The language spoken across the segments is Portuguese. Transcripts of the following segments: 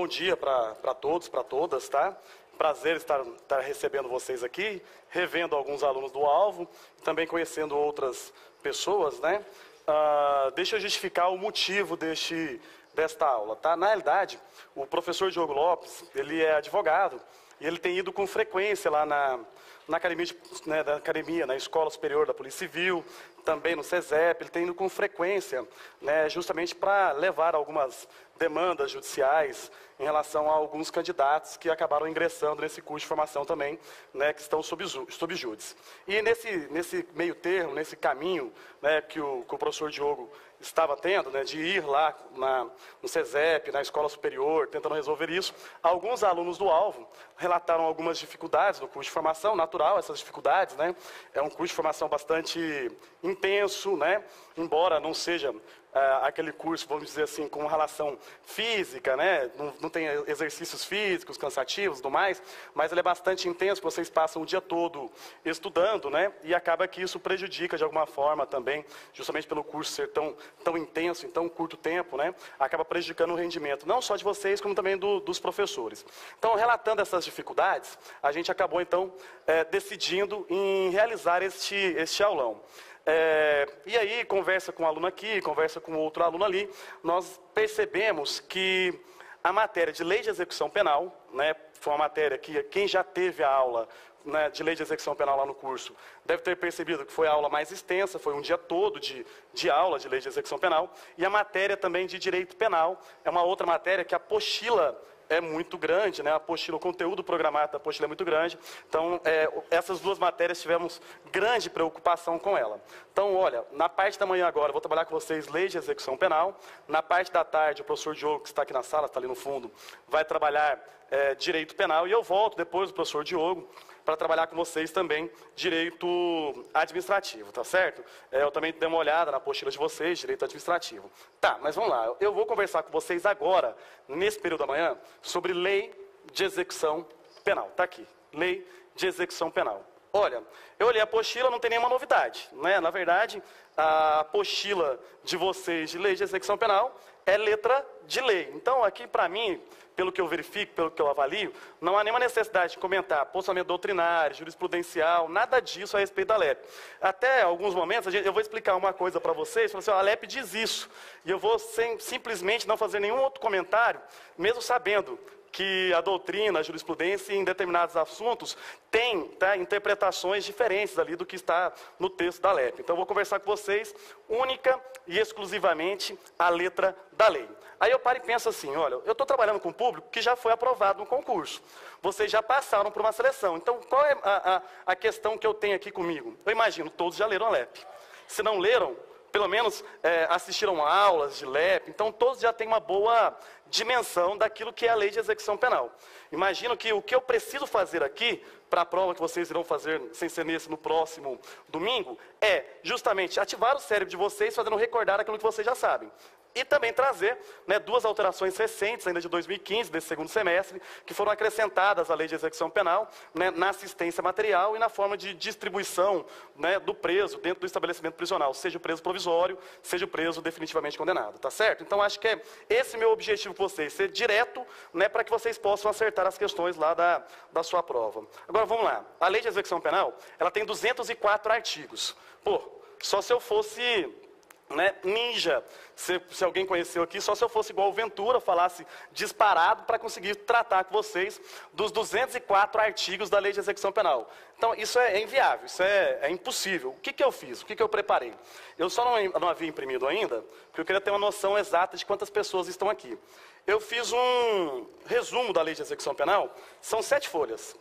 bom dia para todos, para todas, tá? Prazer estar recebendo vocês aqui, revendo alguns alunos do Alvo, também conhecendo outras pessoas, né? Deixa eu justificar o motivo desta aula, tá? Na realidade, o professor Diogo Lopes, ele é advogado e ele tem ido com frequência lá na academia, na Escola Superior da Polícia Civil, também no SESEP, ele tem ido com frequência, né, justamente para levar algumas demandas judiciais em relação a alguns candidatos que acabaram ingressando nesse curso de formação também, né, que estão sob júdice. E nesse meio termo, nesse caminho, né, que o professor Diogo estava tendo, né, de ir lá no SESEP, na Escola Superior, tentando resolver isso, alguns alunos do Alvo relataram algumas dificuldades no curso de formação, natural essas dificuldades, né? É um curso de formação bastante intenso, né? Embora não seja aquele curso, vamos dizer assim, com relação física, né? Não tem exercícios físicos, cansativos e tudo mais, mas ele é bastante intenso, vocês passam o dia todo estudando, né? E acaba que isso prejudica de alguma forma também, justamente pelo curso ser tão intenso, em tão curto tempo, né? Acaba prejudicando o rendimento, não só de vocês, como também dos professores. Então, relatando essas dificuldades, a gente acabou, então, decidindo em realizar este aulão. E aí, conversa com um aluno aqui, conversa com outro aluno ali, nós percebemos que a matéria de lei de execução penal, né, foi uma matéria que quem já teve a aula, né, de lei de execução penal lá no curso, deve ter percebido que foi a aula mais extensa, foi um dia todo de aula de lei de execução penal, e a matéria também de direito penal é uma outra matéria que a apostila é muito grande, né? A apostila, o conteúdo programado da apostila é muito grande. Então, essas duas matérias tivemos grande preocupação com ela. Então, olha, na parte da manhã agora, eu vou trabalhar com vocês lei de execução penal. Na parte da tarde, o professor Diogo, que está aqui na sala, está ali no fundo, vai trabalhar direito penal. E eu volto depois do professor Diogo para trabalhar com vocês também direito administrativo, tá certo? Eu também dei uma olhada na apostila de vocês, direito administrativo. Tá, mas vamos lá. Eu vou conversar com vocês agora, nesse período da manhã, sobre lei de execução penal. Tá aqui, lei de execução penal. Olha, eu olhei a apostila, não tem nenhuma novidade, né? Na verdade, a apostila de vocês de lei de execução penal é letra de lei. Então, aqui para mim, pelo que eu verifico, pelo que eu avalio, não há nenhuma necessidade de comentar posicionamento doutrinário, jurisprudencial, nada disso a respeito da LEP. Até alguns momentos, eu vou explicar uma coisa para vocês, assim, a LEP diz isso, e eu vou simplesmente não fazer nenhum outro comentário, mesmo sabendo que a doutrina, a jurisprudência, em determinados assuntos, tem interpretações diferentes ali do que está no texto da LEP. Então, eu vou conversar com vocês única e exclusivamente a letra da lei. Aí eu paro e penso assim, olha, eu estou trabalhando com um público que já foi aprovado no concurso. Vocês já passaram por uma seleção. Então, qual é a questão que eu tenho aqui comigo? Eu imagino, todos já leram a LEP. Se não leram, pelo menos assistiram aulas de LEP, então todos já têm uma boa dimensão daquilo que é a lei de execução penal. Imagino que o que eu preciso fazer aqui, para a prova que vocês irão fazer, sem ser nesse, no próximo domingo, é justamente ativar o cérebro de vocês, fazendo recordar aquilo que vocês já sabem. E também trazer, né, duas alterações recentes, ainda de 2015, desse segundo semestre, que foram acrescentadas à lei de execução penal, né, na assistência material e na forma de distribuição, né, do preso dentro do estabelecimento prisional, seja o preso provisório, seja o preso definitivamente condenado, tá certo? Então, acho que é esse meu objetivo com vocês, ser direto, né, para que vocês possam acertar as questões lá da sua prova. Agora, vamos lá. A lei de execução penal, ela tem 204 artigos. Pô, só se eu fosse, né, ninja, se alguém conheceu aqui, só se eu fosse igual o Ventura, falasse disparado para conseguir tratar com vocês dos 204 artigos da lei de execução penal. Então, isso é inviável, isso é impossível. O que eu fiz? O que eu preparei? Eu só não havia imprimido ainda, porque eu queria ter uma noção exata de quantas pessoas estão aqui. Eu fiz um resumo da lei de execução penal, são 7 folhas,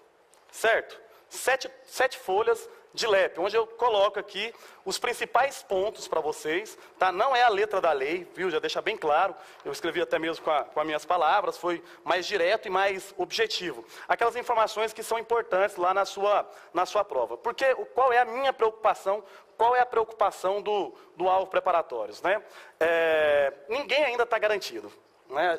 certo? 7 folhas de LEP, onde eu coloco aqui os principais pontos para vocês, tá? Não é a letra da lei, viu? Já deixa bem claro, eu escrevi até mesmo com as minhas palavras, foi mais direto e mais objetivo. Aquelas informações que são importantes lá na sua prova. Porque qual é a minha preocupação, qual é a preocupação do alvo preparatórios, né? Ninguém ainda está garantido. Né?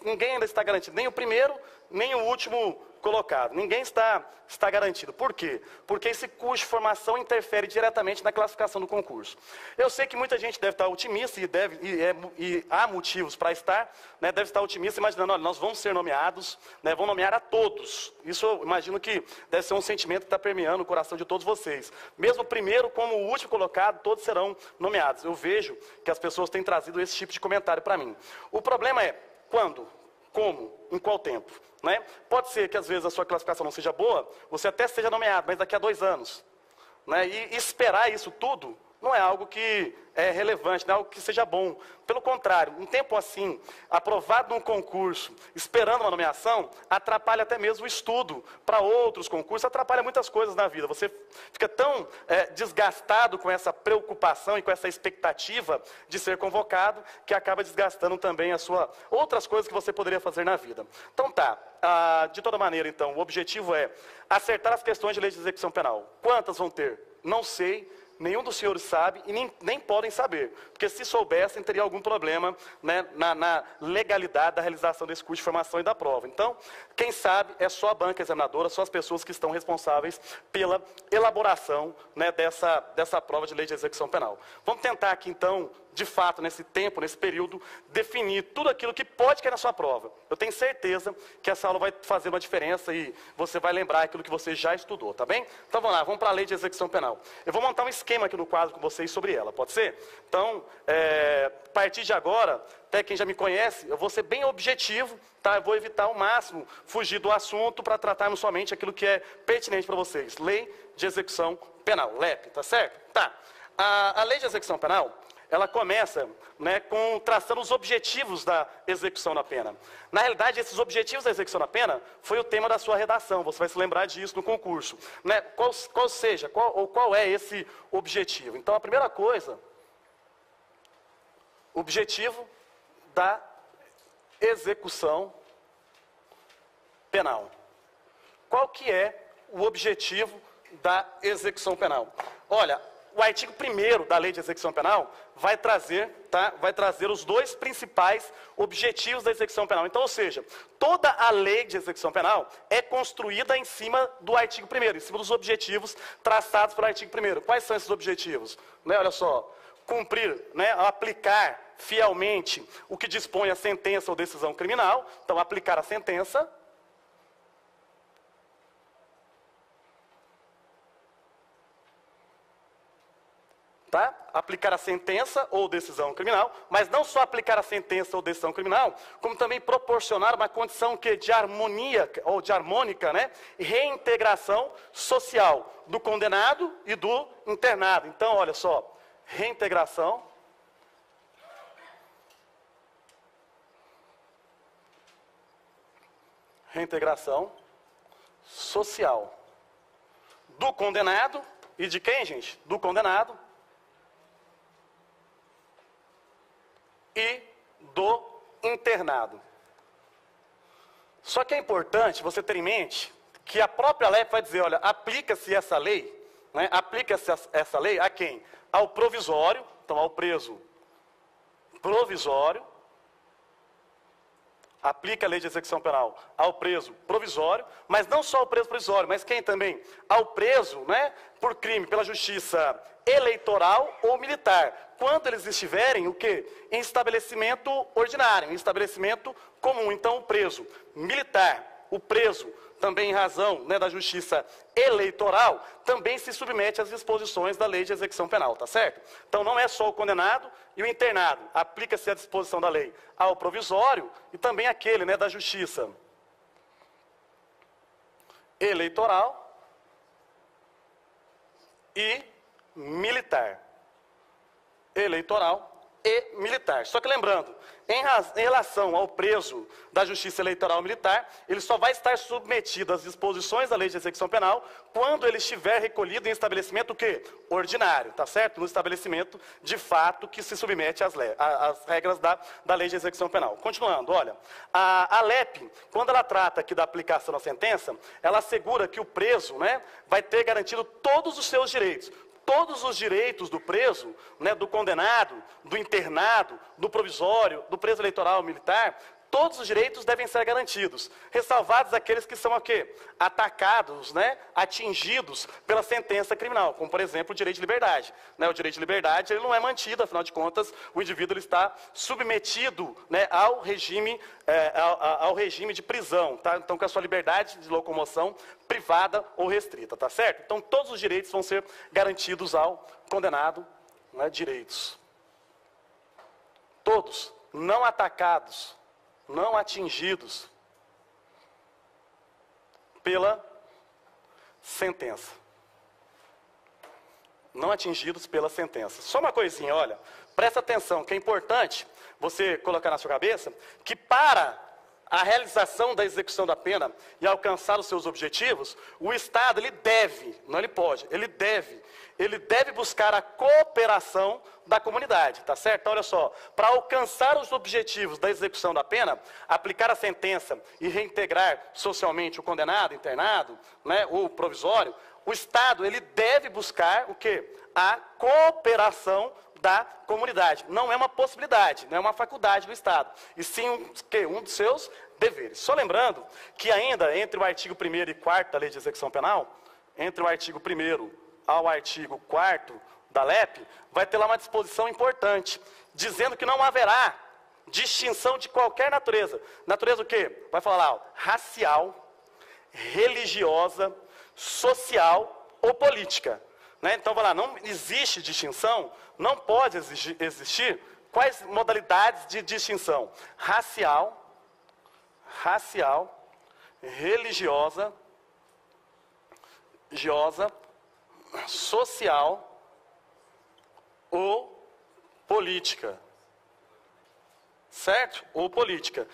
Ninguém ainda está garantido, nem o primeiro, nem o último colocado. Ninguém está garantido. Por quê? Porque esse curso de formação interfere diretamente na classificação do concurso. Eu sei que muita gente deve estar otimista, e há motivos para estar, né, deve estar otimista, imaginando, olha, nós vamos ser nomeados, né, vão nomear a todos. Isso eu imagino que deve ser um sentimento que está permeando o coração de todos vocês. Mesmo o primeiro como o último colocado, todos serão nomeados. Eu vejo que as pessoas têm trazido esse tipo de comentário para mim. O problema é, quando? Como? Em qual tempo? Né? Pode ser que às vezes a sua classificação não seja boa, você até seja nomeado, mas daqui a 2 anos. Né? E esperar isso tudo não é algo que é relevante, não é algo que seja bom. Pelo contrário, um tempo assim, aprovado num concurso, esperando uma nomeação, atrapalha até mesmo o estudo para outros concursos, atrapalha muitas coisas na vida. Você fica tão desgastado com essa preocupação e com essa expectativa de ser convocado, que acaba desgastando também outras coisas que você poderia fazer na vida. Então tá, de toda maneira então, o objetivo é acertar as questões de lei de execução penal. Quantas vão ter? Não sei. Nenhum dos senhores sabe e nem podem saber, porque se soubessem, teria algum problema, né, na legalidade da realização desse curso de formação e da prova. Então, quem sabe é só a banca examinadora, só as pessoas que estão responsáveis pela elaboração, né, dessa prova de lei de execução penal. Vamos tentar aqui, então, de fato, nesse tempo, nesse período, definir tudo aquilo que pode cair na sua prova. Eu tenho certeza que essa aula vai fazer uma diferença e você vai lembrar aquilo que você já estudou, tá bem? Então vamos lá, vamos para a lei de execução penal. Eu vou montar um esquema aqui no quadro com vocês sobre ela, pode ser? Então, a partir de agora, até quem já me conhece, eu vou ser bem objetivo, tá? Eu vou evitar ao máximo fugir do assunto para tratarmos somente aquilo que é pertinente para vocês. Lei de execução penal, LEP, tá certo? Tá. A lei de execução penal, ela começa, né, traçando os objetivos da execução da pena. Na realidade, esses objetivos da execução da pena foi o tema da sua redação, você vai se lembrar disso no concurso. Né? Qual é esse objetivo? Então, a primeira coisa, objetivo da execução penal. Qual que é o objetivo da execução penal? Olha, o artigo 1º da Lei de Execução Penal vai trazer os 2 principais objetivos da execução penal. Então, ou seja, toda a Lei de Execução Penal é construída em cima do artigo 1º, em cima dos objetivos traçados pelo artigo 1º. Quais são esses objetivos? Né, olha só, cumprir, né, aplicar fielmente o que dispõe a sentença ou decisão criminal, então aplicar a sentença. Tá? Aplicar a sentença ou decisão criminal, mas não só aplicar a sentença ou decisão criminal, como também proporcionar uma condição de harmonia, ou de harmônica, né, reintegração social do condenado e do internado. Então, olha só, reintegração social do condenado e de quem, gente? Do condenado e do internado. Só que é importante você ter em mente que a própria LEP vai dizer, olha, aplica-se essa lei, né, aplica-se essa lei a quem? Ao provisório, então ao preso provisório, aplica a lei de execução penal ao preso provisório, mas não só ao preso provisório, mas quem também? Ao preso, né, por crime pela justiça eleitoral ou militar, quando eles estiverem, o quê? Em estabelecimento ordinário, em estabelecimento comum. Então, o preso militar, o preso também em razão, né, da justiça eleitoral, também se submete às disposições da lei de execução penal, tá certo? Então, não é só o condenado e o internado, aplica-se a disposição da lei ao provisório e também aquele, né, da justiça eleitoral e militar. Eleitoral e militar. Só que lembrando, em relação ao preso da justiça eleitoral militar, ele só vai estar submetido às disposições da lei de execução penal quando ele estiver recolhido em estabelecimento o quê? Ordinário, tá certo? No estabelecimento, de fato, que se submete às regras da lei de execução penal. Continuando, olha, a LEP, quando ela trata aqui da aplicação da sentença, ela assegura que o preso, né, vai ter garantido todos os seus direitos. Todos os direitos do preso, né, do condenado, do internado, do provisório, do preso eleitoral militar, todos os direitos devem ser garantidos, ressalvados aqueles que são o quê? Atacados, né? Atingidos pela sentença criminal, como, por exemplo, o direito de liberdade. Né? O direito de liberdade ele não é mantido, afinal de contas, o indivíduo ele está submetido, né, ao regime de prisão, tá? Então, com a sua liberdade de locomoção privada ou restrita, tá certo? Então, todos os direitos vão ser garantidos ao condenado, né, direitos. Todos, não atacados, não atingidos pela sentença. Não atingidos pela sentença. Só uma coisinha, olha, presta atenção, que é importante você colocar na sua cabeça, que para a realização da execução da pena e alcançar os seus objetivos, o Estado, ele deve, não ele pode, ele deve buscar a cooperação da comunidade, tá certo? Então, olha só, para alcançar os objetivos da execução da pena, aplicar a sentença e reintegrar socialmente o condenado, internado, né, ou provisório, o Estado, ele deve buscar o quê? A cooperação da comunidade. Não é uma possibilidade, não é uma faculdade do Estado, e sim um dos seus deveres. Só lembrando que ainda entre o artigo 1º e 4º da Lei de Execução Penal, entre o artigo 1º ao artigo 4º da LEP, vai ter lá uma disposição importante, dizendo que não haverá distinção de qualquer natureza. Natureza o quê? Vai falar lá, ó, racial, religiosa, social ou política. Né? Então, vai lá, não existe distinção, não pode existir quais modalidades de distinção? Racial, religiosa, social ou política. Certo? Ou política.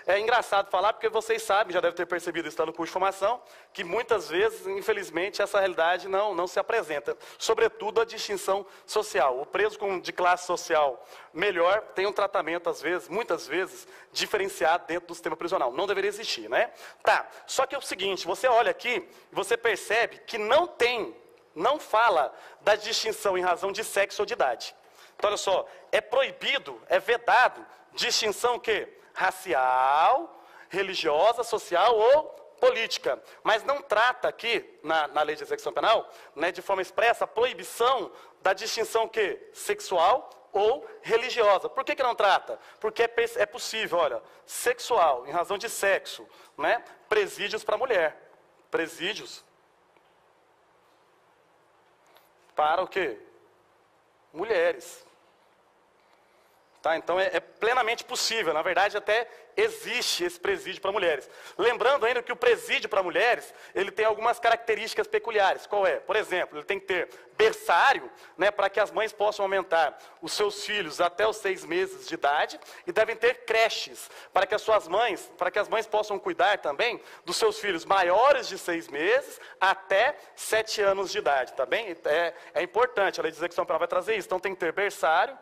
É engraçado falar, porque vocês sabem, já devem ter percebido isso no curso de formação, que muitas vezes, infelizmente, essa realidade não se apresenta. Sobretudo a distinção social. O preso de classe social melhor tem um tratamento, às vezes, muitas vezes, diferenciado dentro do sistema prisional. Não deveria existir, né? Tá, só que é o seguinte, você olha aqui, você percebe que não fala da distinção em razão de sexo ou de idade. Então, olha só, é proibido, é vedado, distinção o quê? Racial, religiosa, social ou política. Mas não trata aqui, na Lei de Execução Penal, né, de forma expressa, a proibição da distinção o quê? Sexual ou religiosa. Por que não trata? Porque é possível, olha, sexual, em razão de sexo, né? Presídios para mulher. Presídios para o quê? Mulheres. Tá? Então é plenamente possível, na verdade até existe esse presídio para mulheres. Lembrando ainda que o presídio para mulheres, ele tem algumas características peculiares. Qual é? Por exemplo, ele tem que ter berçário, né, para que as mães possam aumentar os seus filhos até os 6 meses de idade, e devem ter creches, para que as mães possam cuidar também dos seus filhos maiores de 6 meses até 7 anos de idade, tá bem? É importante, a Lei de Execução Penal vai trazer isso. Então tem que ter berçário,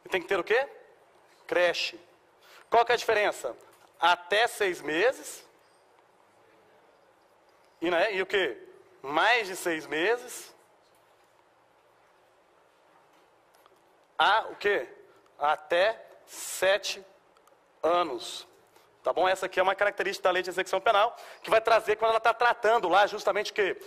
e tem que ter o quê? Creche. Qual que é a diferença? Até 6 meses. E o quê? Mais de 6 meses. O quê? Até 7 anos. Tá bom? Essa aqui é uma característica da Lei de Execução Penal, que vai trazer quando ela está tratando lá justamente o quê?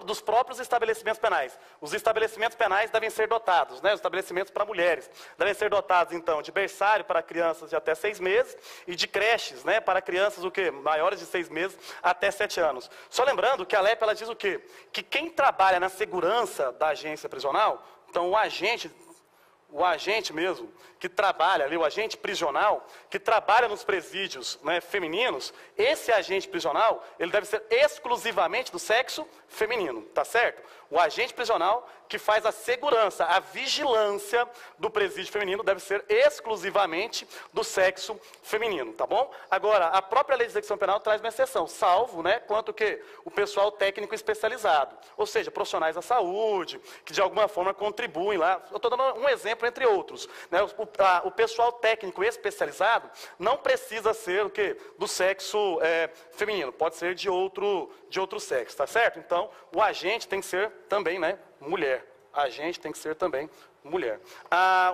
Dos próprios estabelecimentos penais. Os estabelecimentos penais devem ser dotados, né? Os estabelecimentos para mulheres devem ser dotados, então, de berçário para crianças de até 6 meses e de creches, né? Para crianças, o quê? Maiores de 6 meses até 7 anos. Só lembrando que a LEP, ela diz o quê? Que quem trabalha na segurança da agência prisional, então o agente mesmo, que trabalha ali, o agente prisional, que trabalha nos presídios, né, femininos, esse agente prisional, ele deve ser exclusivamente do sexo feminino, tá certo? O agente prisional que faz a segurança, a vigilância do presídio feminino deve ser exclusivamente do sexo feminino, tá bom? Agora, a própria Lei de Execução Penal traz uma exceção, salvo, né, quanto que o pessoal técnico especializado, ou seja, profissionais da saúde, que de alguma forma contribuem lá. Eu estou dando um exemplo entre outros, né? O pessoal técnico especializado não precisa ser o quê? Do sexo feminino, pode ser de outro sexo, tá certo? Então, o agente tem que ser também, né, mulher, agente tem que ser também mulher.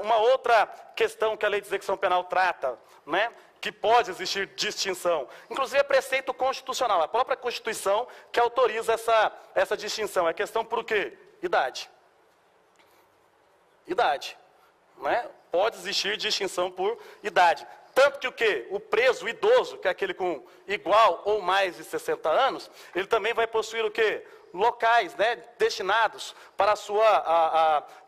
Uma outra questão que a lei de execução penal trata, né, que pode existir distinção, inclusive é preceito constitucional, a própria Constituição que autoriza essa distinção. É questão por quê? Idade. Idade. Né? Pode existir distinção por idade. Tanto que o quê? O preso, o idoso, que é aquele com igual ou mais de 60 anos, ele também vai possuir o quê? Locais, né, destinados para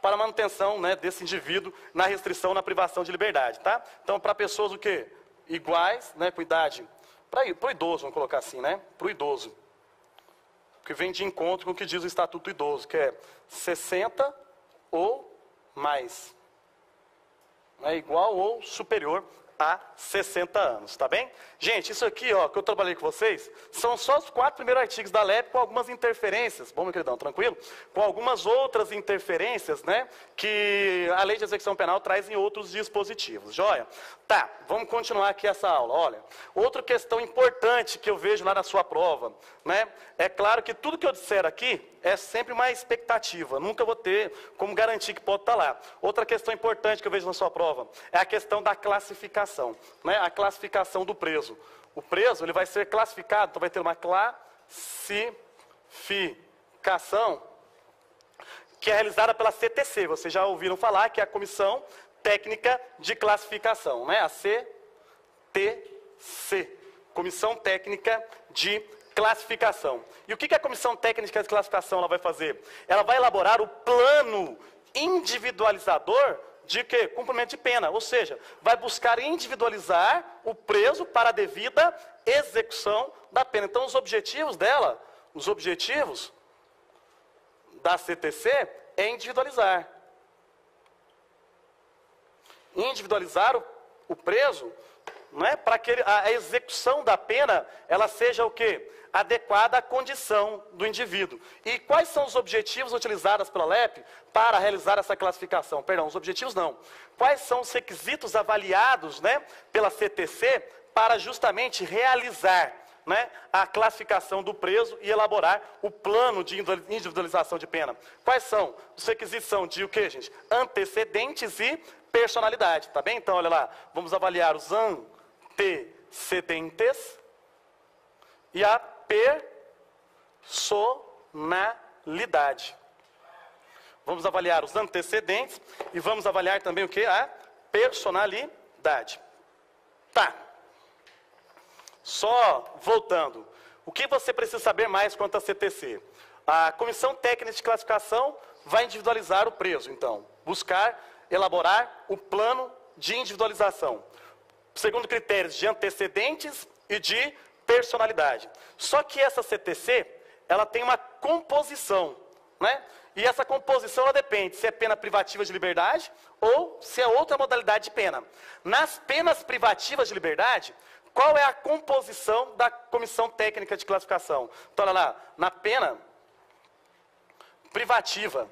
para a manutenção, né, desse indivíduo na restrição, na privação de liberdade, tá? Então, para pessoas o quê? Iguais, né, com idade, para o idoso, vamos colocar assim, né, para o idoso, que vem de encontro com o que diz o Estatuto do Idoso, que é 60 ou mais, né, igual ou superior a 60 anos, tá bem? Gente, isso aqui, ó, que eu trabalhei com vocês, são só os 4 primeiros artigos da LEP com algumas interferências, bom, meu queridão, tranquilo? Com algumas outras interferências, né, que a lei de execução penal traz em outros dispositivos, joia? Tá, vamos continuar aqui essa aula, olha, outra questão importante que eu vejo lá na sua prova, né, é claro que tudo que eu disser aqui é sempre uma expectativa, nunca vou ter como garantir que pode estar lá. Outra questão importante que eu vejo na sua prova é a questão da classificação, né? A classificação do preso. O preso ele vai ser classificado, então vai ter uma classificação que é realizada pela CTC. Vocês já ouviram falar que é a Comissão Técnica de Classificação, né? A CTC, Comissão Técnica de Classificação. E o que a Comissão Técnica de Classificação ela vai fazer? Ela vai elaborar o plano individualizador de quê? Cumprimento de pena, ou seja, vai buscar individualizar o preso para a devida execução da pena. Então, os objetivos dela, os objetivos da CTC é individualizar. Individualizar o preso, não é? Para que a execução da pena ela seja o quê? Adequada à condição do indivíduo. E quais são os objetivos utilizados pela LEP para realizar essa classificação? Perdão, os objetivos não. Quais são os requisitos avaliados, né, pela CTC para justamente realizar, né, a classificação do preso e elaborar o plano de individualização de pena? Quais são? Os requisitos são de o quê, gente? Antecedentes e personalidade, tá bem? Então, olha lá, vamos avaliar os antecedentes e a personalidade. Vamos avaliar os antecedentes e vamos avaliar também o que? A personalidade. Tá. Só voltando. O que você precisa saber mais quanto à CTC? A Comissão Técnica de Classificação vai individualizar o preso, então. Buscar, elaborar o plano de individualização. Segundo critérios de antecedentes e de personalidade. Só que essa CTC, ela tem uma composição, né? E essa composição, ela depende se é pena privativa de liberdade ou se é outra modalidade de pena. Nas penas privativas de liberdade, qual é a composição da Comissão Técnica de Classificação? Então, olha lá, na pena privativa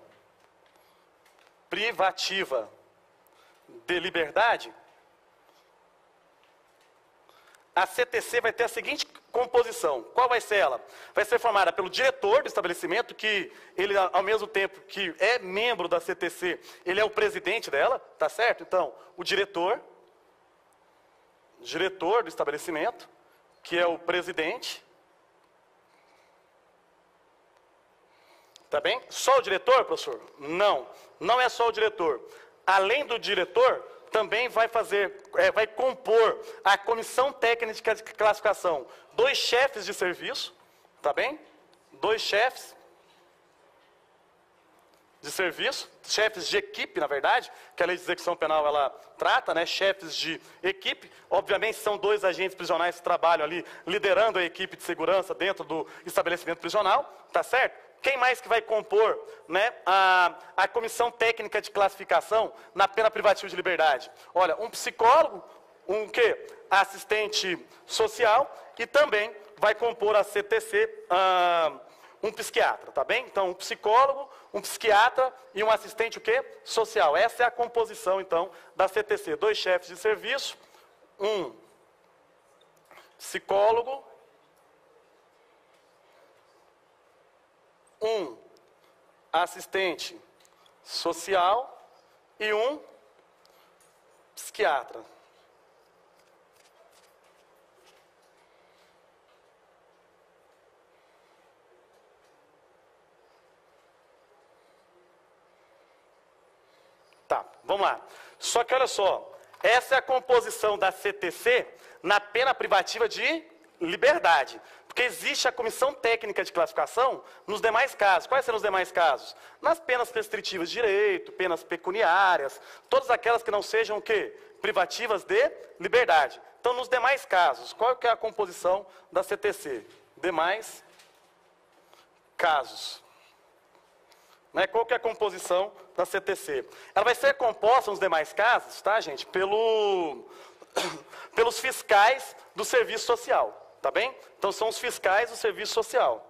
de liberdade, a CTC vai ter a seguinte composição. Qual vai ser ela? Vai ser formada pelo diretor do estabelecimento, que ele, ao mesmo tempo que é membro da CTC, ele é o presidente dela, tá certo? Então, o diretor do estabelecimento, que é o presidente. Tá bem? Só o diretor, professor? Não, não é só o diretor. Além do diretor, também vai compor a Comissão Técnica de Classificação 2 chefes de serviço, tá bem? 2 chefes de serviço, chefes de equipe, na verdade, que a lei de execução penal ela trata, né? Chefes de equipe, obviamente são 2 agentes prisionais que trabalham ali liderando a equipe de segurança dentro do estabelecimento prisional, tá certo? Quem mais que vai compor, né, a Comissão Técnica de Classificação na pena privativa de liberdade? Olha, um psicólogo, um quê? Assistente social e também vai compor a CTC um psiquiatra, tá bem? Então, um psicólogo, um psiquiatra e um assistente o quê? Social. Essa é a composição, então, da CTC. 2 chefes de serviço, um psicólogo, um assistente social e um psiquiatra. Tá, vamos lá. Só que olha só, essa é a composição da CTC na pena privativa de liberdade. Porque existe a comissão técnica de classificação nos demais casos. Quais serão os demais casos? Nas penas restritivas de direito, penas pecuniárias, todas aquelas que não sejam o quê? Privativas de liberdade. Então, nos demais casos, qual que é a composição da CTC? Demais casos. Né? Qual que é a composição da CTC? Ela vai ser composta, nos demais casos, tá, gente, pelos fiscais do serviço social. Tá bem? Então, são os fiscais do serviço social.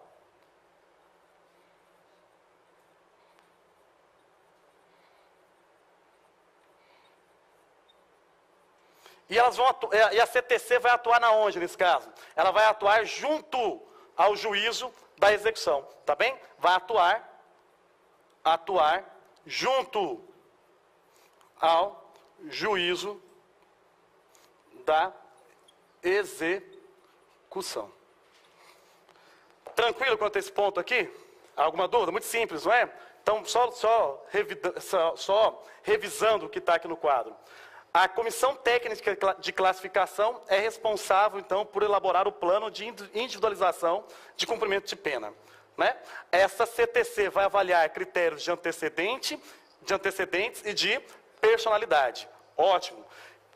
E, e a CTC vai atuar na onde, nesse caso? Ela vai atuar junto ao juízo da execução. Tá bem? Vai atuar junto ao juízo da execução. Tranquilo quanto a esse ponto aqui? Alguma dúvida? Muito simples, não é? Então, só revisando o que está aqui no quadro. A Comissão Técnica de Classificação é responsável, então, por elaborar o plano de individualização de cumprimento de pena. Né? Essa CTC vai avaliar critérios de antecedentes e de personalidade. Ótimo.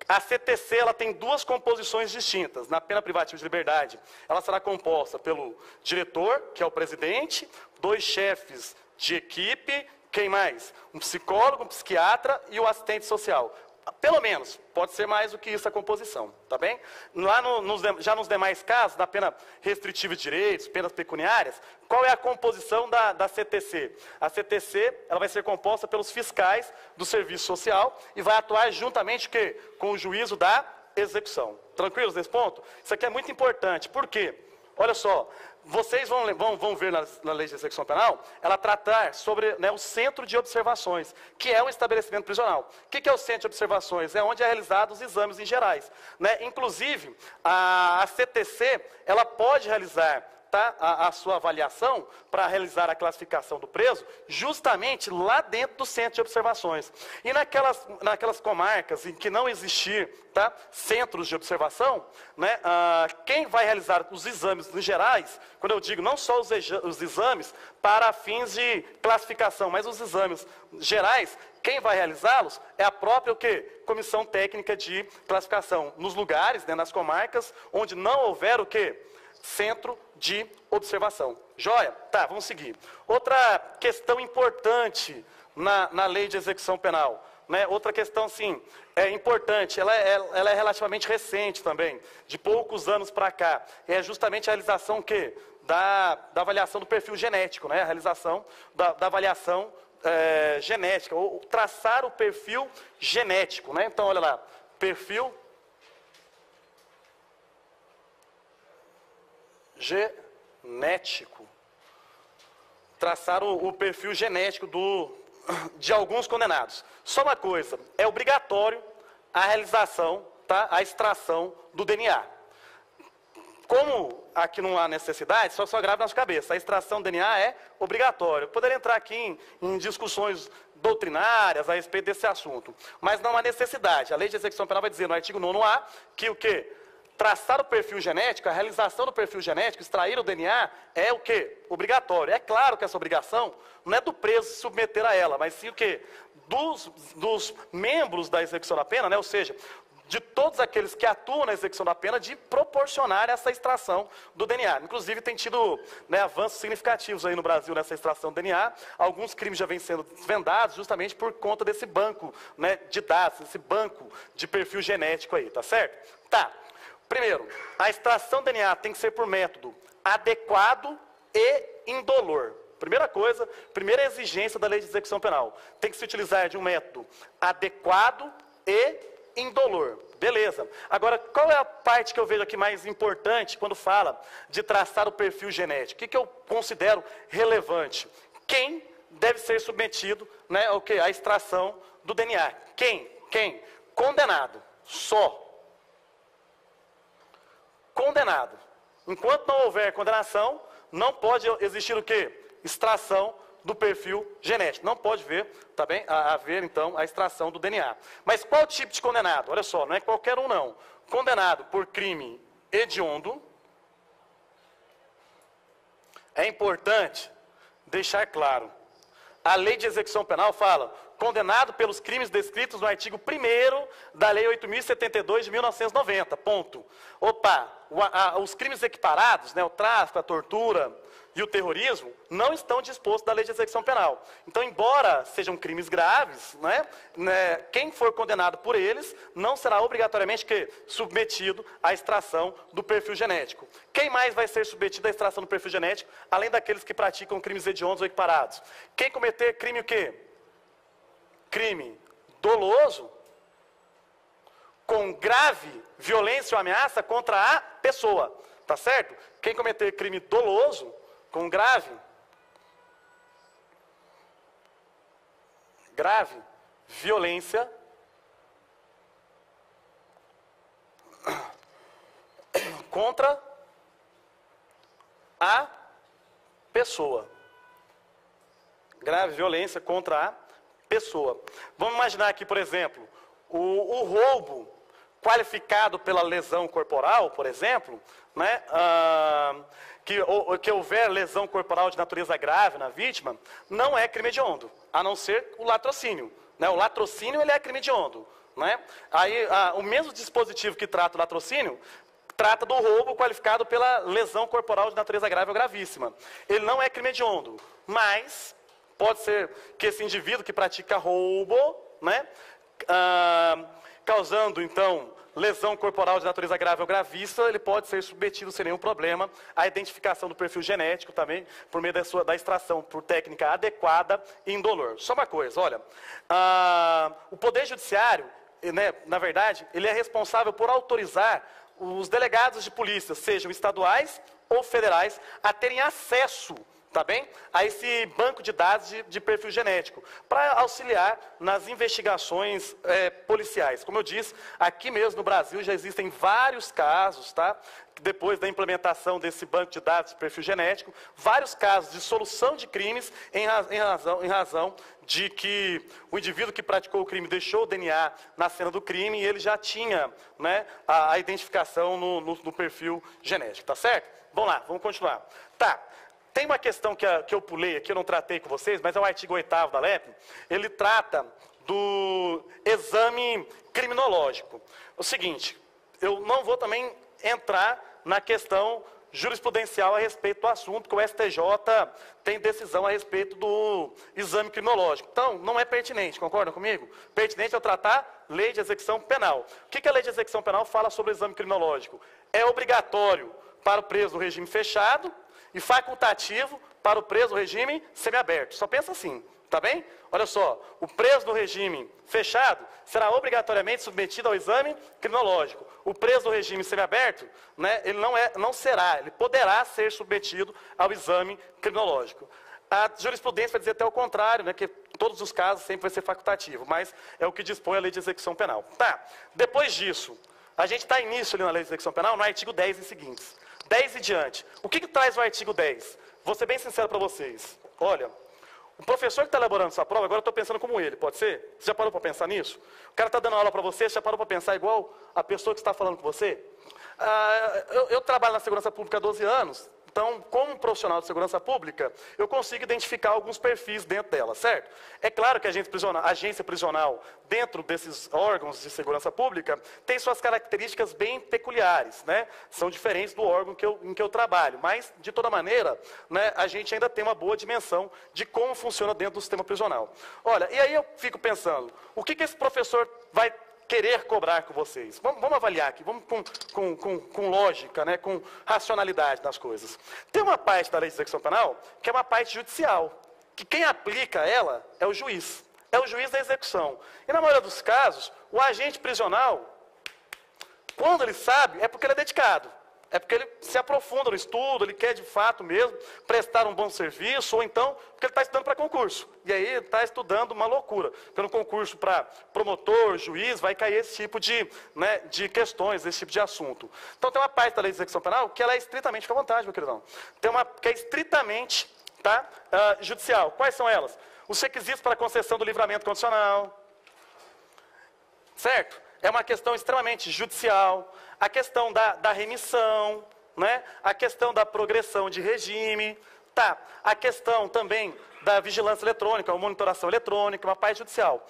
A CTC ela tem duas composições distintas. Na pena privativa de liberdade, ela será composta pelo diretor, que é o presidente, 2 chefes de equipe, quem mais? Um psicólogo, um psiquiatra e o assistente social. Pelo menos, pode ser mais do que isso a composição, tá bem? Lá já nos demais casos, da pena restritiva de direitos, penas pecuniárias, qual é a composição da CTC? A CTC ela vai ser composta pelos fiscais do serviço social e vai atuar juntamente com o juízo da execução. Tranquilos nesse ponto? Isso aqui é muito importante, por quê? Olha só, vocês vão ver na lei de execução penal, ela tratar sobre o centro de observações, que é um estabelecimento prisional. O que é o centro de observações? É onde é realizados os exames em gerais. Né? Inclusive, a CTC, ela pode realizar a sua avaliação para realizar a classificação do preso justamente lá dentro do centro de observações. E naquelas comarcas em que não existir centros de observação, né, quem vai realizar os exames em gerais, quando eu digo não só os exames para fins de classificação, mas os exames gerais, quem vai realizá-los é a própria Comissão Técnica de Classificação, nos lugares, né, nas comarcas, onde não houver centro de observação. Joia? Tá, vamos seguir. Outra questão importante na lei de execução penal, né? Outra questão, sim, é importante, ela é relativamente recente também, de poucos anos para cá, é justamente a realização da avaliação do perfil genético, né? A realização da avaliação genética, ou traçar o perfil genético, né? Então, olha lá, perfil genético. Traçar o perfil genético de alguns condenados. Só uma coisa, é obrigatório a realização, a extração do DNA. Como aqui não há necessidade, só grave na sua cabeça, a extração do DNA é obrigatória. Eu poderia entrar aqui em discussões doutrinárias a respeito desse assunto, mas não há necessidade. A lei de execução penal vai dizer no artigo 9º que traçar o perfil genético, a realização do perfil genético, extrair o DNA, é obrigatório. É claro que essa obrigação não é do preso se submeter a ela, mas sim dos membros da execução da pena, né? Ou seja, de todos aqueles que atuam na execução da pena, de proporcionar essa extração do DNA. Inclusive, tem tido avanços significativos aí no Brasil nessa extração do DNA. Alguns crimes já vêm sendo desvendados justamente por conta desse banco, né, de dados, desse banco de perfil genético aí, tá certo? Tá. Primeiro, a extração do DNA tem que ser por método adequado e indolor. Primeira coisa, primeira exigência da lei de execução penal. Tem que se utilizar de um método adequado e indolor. Beleza. Agora, qual é a parte que eu vejo aqui mais importante quando fala de traçar o perfil genético? O que eu considero relevante? Quem deve ser submetido, né, ao quê? À extração do DNA. Quem? Condenado. Só. Condenado. Enquanto não houver condenação, não pode existir o quê? Extração do perfil genético. Não pode haver, então, a extração do DNA. Mas qual tipo de condenado? Olha só, não é qualquer um, não. Condenado por crime hediondo. É importante deixar claro. A Lei de Execução Penal fala, condenado pelos crimes descritos no artigo 1º da Lei 8.072 de 1990, ponto. Os crimes equiparados, né, o tráfico, a tortura e o terrorismo, não estão dispostos da Lei de Execução Penal. Então, embora sejam crimes graves, quem for condenado por eles não será obrigatoriamente submetido à extração do perfil genético. Quem mais vai ser submetido à extração do perfil genético, além daqueles que praticam crimes hediondos ou equiparados? Quem cometer crime o quê? Crime doloso, com grave violência ou ameaça contra a pessoa, tá certo? Quem cometer crime doloso, com grave violência contra a pessoa. Grave violência contra a pessoa. Vamos imaginar aqui, por exemplo, o roubo qualificado pela lesão corporal, por exemplo, né, que houver lesão corporal de natureza grave na vítima, não é crime hediondo, a não ser o latrocínio. Né? O latrocínio ele é crime hediondo. Né? Aí, o mesmo dispositivo que trata o latrocínio, trata do roubo qualificado pela lesão corporal de natureza grave ou gravíssima. Ele não é crime hediondo, mas pode ser que esse indivíduo que pratica roubo, né, causando, então, lesão corporal de natureza grave ou gravíssima, ele pode ser submetido sem nenhum problema à identificação do perfil genético também, por meio da extração por técnica adequada e indolor. Só uma coisa, olha, o Poder Judiciário, né, na verdade, ele é responsável por autorizar os delegados de polícia, sejam estaduais ou federais, a terem acesso, tá bem, a esse banco de dados de perfil genético, para auxiliar nas investigações policiais. Como eu disse, aqui mesmo no Brasil já existem vários casos, tá? Depois da implementação desse banco de dados de perfil genético, vários casos de solução de crimes em razão de que o indivíduo que praticou o crime deixou o DNA na cena do crime e ele já tinha, né, a identificação no perfil genético, tá certo? Vamos lá, vamos continuar. Tá. Tem uma questão que eu pulei aqui, eu não tratei com vocês, mas é o artigo 8º da LEP, ele trata do exame criminológico. O seguinte, eu não vou também entrar na questão jurisprudencial a respeito do assunto, que o STJ tem decisão a respeito do exame criminológico. Então, não é pertinente, concordam comigo? Pertinente é eu tratar Lei de Execução Penal. O que a Lei de Execução Penal fala sobre o exame criminológico? É obrigatório para o preso do regime fechado, e facultativo para o preso do regime semiaberto. Só pensa assim, tá bem? Olha só, o preso do regime fechado será obrigatoriamente submetido ao exame criminológico. O preso do regime semiaberto, né, ele não será, ele poderá ser submetido ao exame criminológico. A jurisprudência vai dizer até o contrário, né, que em todos os casos sempre vai ser facultativo, mas é o que dispõe a Lei de Execução Penal. Tá, depois disso, a gente está início ali na Lei de Execução Penal, no artigo 10 e seguintes. 10 e diante. O que traz o artigo 10? Vou ser bem sincero para vocês. Olha, o professor que está elaborando essa prova, agora eu estou pensando como ele, pode ser? Você já parou para pensar nisso? O cara está dando aula para você, você já parou para pensar igual a pessoa que está falando com você? Eu trabalho na segurança pública há 12 anos, então, como profissional de segurança pública, eu consigo identificar alguns perfis dentro dela, certo? É claro que a agência prisional, dentro desses órgãos de segurança pública, tem suas características bem peculiares, né? São diferentes do órgão em que eu trabalho, mas, de toda maneira, né, a gente ainda tem uma boa dimensão de como funciona dentro do sistema prisional. Olha, e aí eu fico pensando, o que esse professor vai querer cobrar com vocês? Vamos avaliar aqui, vamos com lógica, né, com racionalidade nas coisas. Tem uma parte da Lei de Execução Penal que é uma parte judicial, que quem aplica ela é o juiz. É o juiz da execução. E na maioria dos casos, o agente prisional, quando ele sabe, é porque ele é dedicado. É porque ele se aprofunda no estudo, ele quer de fato mesmo prestar um bom serviço, ou então porque ele está estudando para concurso. E aí ele está estudando uma loucura. Pelo concurso para promotor, juiz, vai cair esse tipo de questões, esse tipo de assunto. Então tem uma parte da lei de execução penal que ela é estritamente, fica à vontade, meu queridão. Tem uma que é estritamente judicial. Quais são elas? Os requisitos para a concessão do livramento condicional. Certo? É uma questão extremamente judicial. A questão da remissão, né? A questão da progressão de regime, a questão também da vigilância eletrônica, ou monitoração eletrônica, uma parte judicial.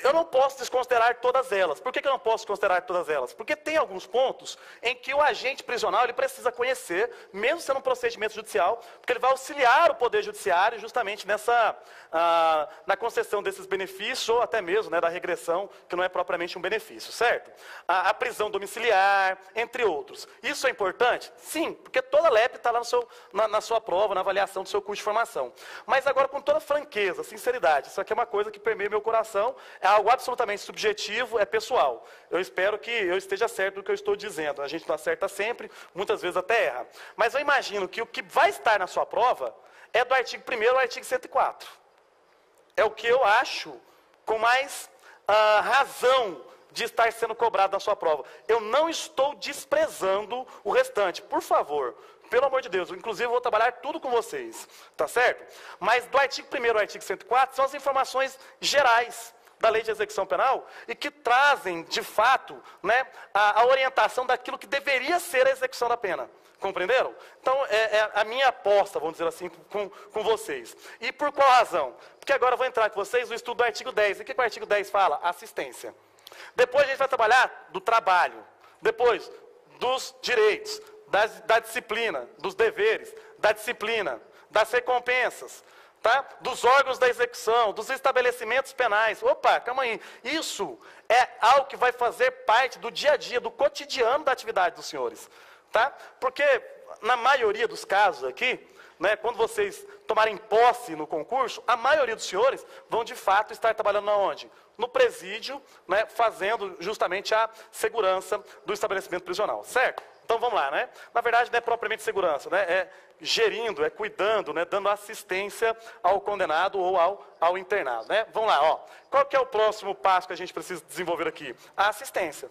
Eu não posso desconsiderar todas elas. Por que eu não posso considerar todas elas? Porque tem alguns pontos em que o agente prisional ele precisa conhecer, mesmo sendo um procedimento judicial, porque ele vai auxiliar o Poder Judiciário justamente na concessão desses benefícios, ou até mesmo da regressão, que não é propriamente um benefício, certo? A prisão domiciliar, entre outros. Isso é importante? Sim, porque toda LEP está lá na sua prova, na avaliação do seu curso de formação. Mas agora, com toda franqueza, sinceridade, isso aqui é uma coisa que permeia meu coração, é algo absolutamente subjetivo, é pessoal. Eu espero que eu esteja certo do que eu estou dizendo. A gente não acerta sempre, muitas vezes até erra. Mas eu imagino que o que vai estar na sua prova é do artigo 1º ao artigo 104. É o que eu acho com mais razão de estar sendo cobrado na sua prova. Eu não estou desprezando o restante. Por favor, pelo amor de Deus, inclusive eu vou trabalhar tudo com vocês, tá certo? Mas do artigo 1º ao artigo 104 são as informações gerais da lei de execução penal e que trazem, de fato, a orientação daquilo que deveria ser a execução da pena. Compreenderam? Então, é a minha aposta, vamos dizer assim, com vocês. E por qual razão? Porque agora eu vou entrar com vocês no estudo do artigo 10. E o que o artigo 10 fala? Assistência. Depois a gente vai trabalhar do trabalho. Depois, dos direitos, da disciplina, dos deveres, da disciplina, das recompensas, dos órgãos da execução, dos estabelecimentos penais. Opa, calma aí. Isso é algo que vai fazer parte do dia a dia, do cotidiano da atividade dos senhores. Porque, na maioria dos casos aqui, quando vocês tomarem posse no concurso, a maioria dos senhores vão, de fato, estar trabalhando onde? No presídio, fazendo justamente a segurança do estabelecimento prisional, certo? Então, vamos lá, Na verdade, não é propriamente segurança, é gerindo, é cuidando, dando assistência ao condenado ou ao internado, Vamos lá, ó. Qual que é o próximo passo que a gente precisa desenvolver aqui? A assistência.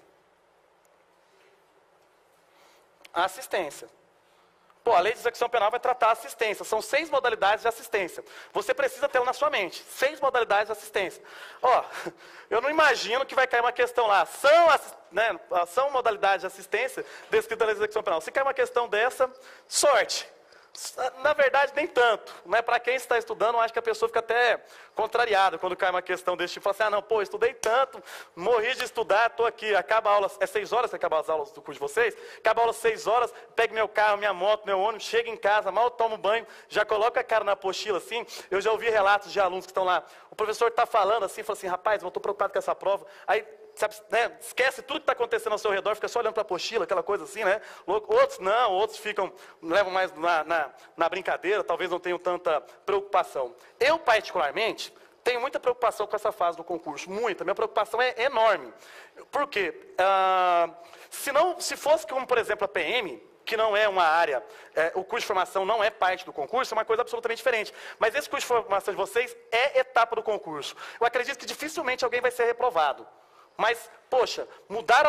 A assistência. Pô, a lei de execução penal vai tratar a assistência. São 6 modalidades de assistência. Você precisa tê-la na sua mente. 6 modalidades de assistência. Ó, eu não imagino que vai cair uma questão lá. São modalidades de assistência descritas na lei de execução penal. Se cair uma questão dessa, sorte. Na verdade, nem tanto. Para quem está estudando, eu acho que a pessoa fica até contrariada quando cai uma questão desse tipo. Fala assim, não, estudei tanto, morri de estudar, estou aqui, acaba a aula, é 6 horas que acaba as aulas do curso de vocês? Acaba a aula às 6 horas, pego meu carro, minha moto, meu ônibus, chego em casa, mal tomo banho, já coloco a cara na apostila assim. Eu já ouvi relatos de alunos que estão lá, o professor está falando assim, fala assim, rapaz, eu estou preocupado com essa prova. Aí, sabe, esquece tudo que está acontecendo ao seu redor, fica só olhando para a apostila, aquela coisa assim, Outros não, outros levam mais na brincadeira, talvez não tenham tanta preocupação. Eu, particularmente, tenho muita preocupação com essa fase do concurso, muita. Minha preocupação é enorme. Por quê? Se fosse como, por exemplo, a PM, que não é uma área, o curso de formação não é parte do concurso, é uma coisa absolutamente diferente. Mas esse curso de formação de vocês é etapa do concurso. Eu acredito que dificilmente alguém vai ser reprovado. Mas, poxa, mudar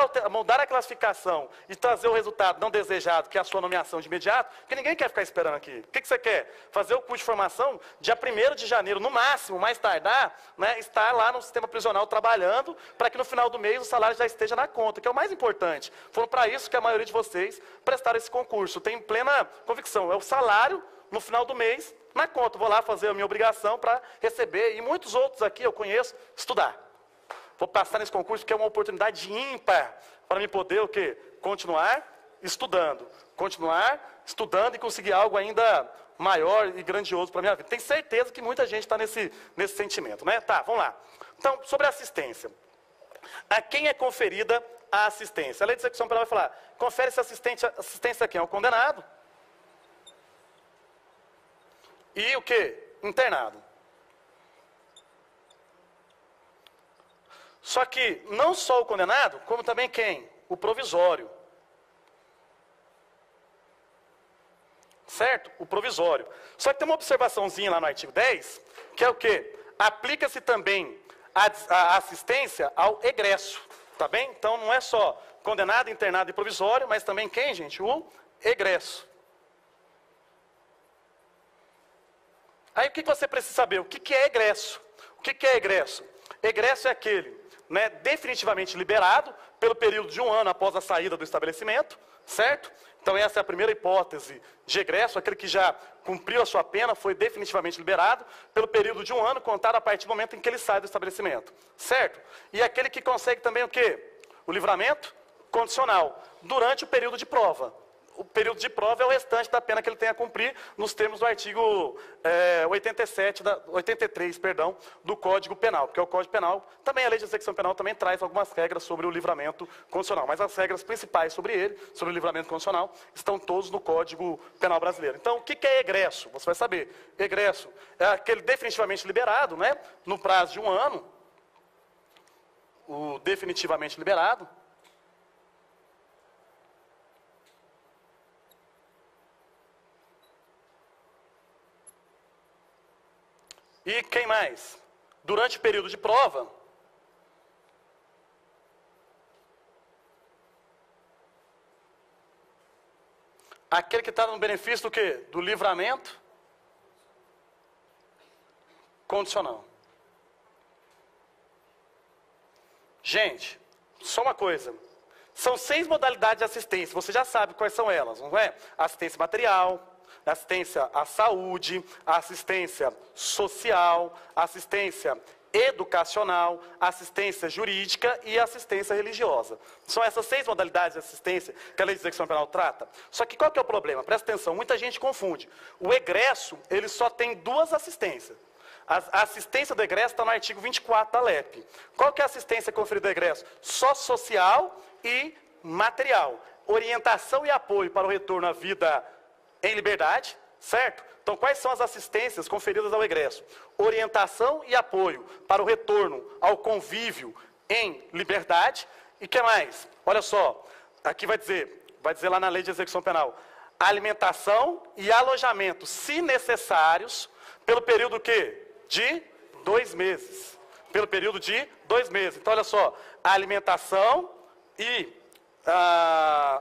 a classificação e trazer o resultado não desejado, que é a sua nomeação de imediato, porque ninguém quer ficar esperando aqui. O que você quer? Fazer o curso de formação dia 1º de janeiro, no máximo, mais tardar, estar lá no sistema prisional trabalhando, para que no final do mês o salário já esteja na conta, que é o mais importante. Foram para isso que a maioria de vocês prestaram esse concurso. Tenho plena convicção, é o salário no final do mês na conta. Vou lá fazer a minha obrigação para receber, e muitos outros aqui eu conheço, estudar. Vou passar nesse concurso porque é uma oportunidade ímpar para mim poder o quê? Continuar estudando e conseguir algo ainda maior e grandioso para a minha vida. Tenho certeza que muita gente está nesse sentimento, Tá, vamos lá. Então, sobre a assistência. A quem é conferida a assistência? A lei de execução penal vai falar, confere-se assistência a quem? Ao condenado. E o quê? Internado. Só que não só o condenado, como também quem? O provisório. certo? O provisório. Só que tem uma observaçãozinha lá no artigo 10, que é o quê? Aplica-se também a assistência ao egresso, tá bem? Então não é só condenado, internado e provisório, mas também quem, gente? O egresso. Aí o que você precisa saber? O que é egresso? O que é egresso? Egresso é aquele, né, definitivamente liberado pelo período de 1 ano após a saída do estabelecimento, certo? Então essa é a primeira hipótese de egresso, aquele que já cumpriu a sua pena, foi definitivamente liberado pelo período de 1 ano, contado a partir do momento em que ele sai do estabelecimento, certo? E aquele que consegue também o quê? O livramento condicional, durante o período de prova. O período de prova é o restante da pena que ele tem a cumprir nos termos do artigo 83, do Código Penal, porque o Código Penal, também a Lei de Execução Penal também traz algumas regras sobre o livramento condicional, mas as regras principais sobre ele, sobre o livramento condicional, estão todos no Código Penal brasileiro. Então, o que é egresso? Você vai saber. Egresso é aquele definitivamente liberado, né, no prazo de 1 ano, o definitivamente liberado. E quem mais? Durante o período de prova, aquele que está no benefício do quê? Do livramento condicional. Gente, só uma coisa. São 6 modalidades de assistência, você já sabe quais são elas, não é? Assistência material, assistência à saúde, assistência social, assistência educacional, assistência jurídica e assistência religiosa. São essas 6 modalidades de assistência que a Lei de Execução Penal trata. Só que qual que é o problema? Presta atenção, muita gente confunde. O egresso, ele só tem 2 assistências. A assistência do egresso está no artigo 24 da LEP. Qual que é a assistência conferida do egresso? Só social e material. Orientação e apoio para o retorno à vida em liberdade, certo? Então, quais são as assistências conferidas ao egresso? Orientação e apoio para o retorno ao convívio em liberdade. E o que mais? Olha só, aqui vai dizer lá na Lei de Execução Penal, alimentação e alojamento, se necessários, pelo período quê? De 2 meses. Pelo período de 2 meses. Então, olha só, a alimentação e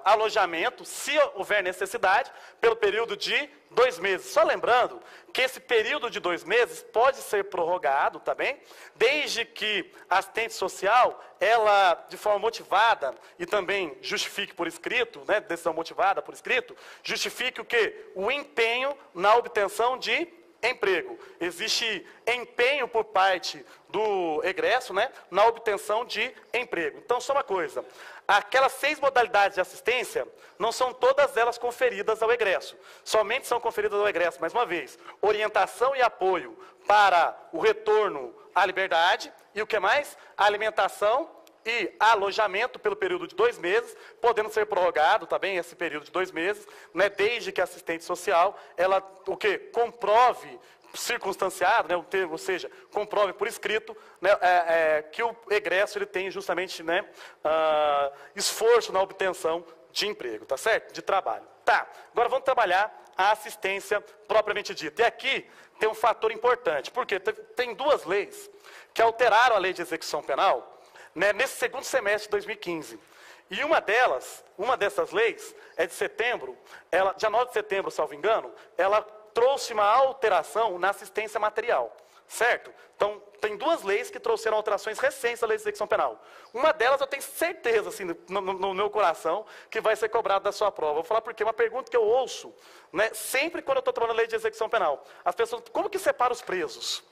alojamento, se houver necessidade, pelo período de 2 meses. Só lembrando que esse período de 2 meses pode ser prorrogado, tá bem? Desde que a assistente social, ela, de forma motivada e também justifique por escrito, né, decisão motivada por escrito, justifique o quê? O empenho na obtenção de emprego. Existe empenho por parte do egresso, né, na obtenção de emprego. Então, só uma coisa. Aquelas 6 modalidades de assistência, não são todas elas conferidas ao egresso. Somente são conferidas ao egresso, mais uma vez, orientação e apoio para o retorno à liberdade. E o que mais? Alimentação e alojamento pelo período de 2 meses, podendo ser prorrogado também esse período de 2 meses, né, desde que a assistente social, ela, o quê? Comprove, circunstanciado, né, ou seja, comprove por escrito, né, que o egresso ele tem justamente, né, esforço na obtenção de emprego, tá certo? De trabalho. Tá, agora vamos trabalhar a assistência propriamente dita. E aqui tem um fator importante, porque tem 2 leis que alteraram a Lei de Execução Penal, né, nesse segundo semestre de 2015. E uma dessas leis é de setembro, dia 9 de setembro, salvo engano, ela trouxe uma alteração na assistência material, certo? Então, tem 2 leis que trouxeram alterações recentes à Lei de Execução Penal. Uma delas eu tenho certeza, assim, no meu coração, que vai ser cobrada da sua prova. Vou falar porque é uma pergunta que eu ouço, né, sempre quando eu estou trabalhando a Lei de Execução Penal. As pessoas, como que separa os presos?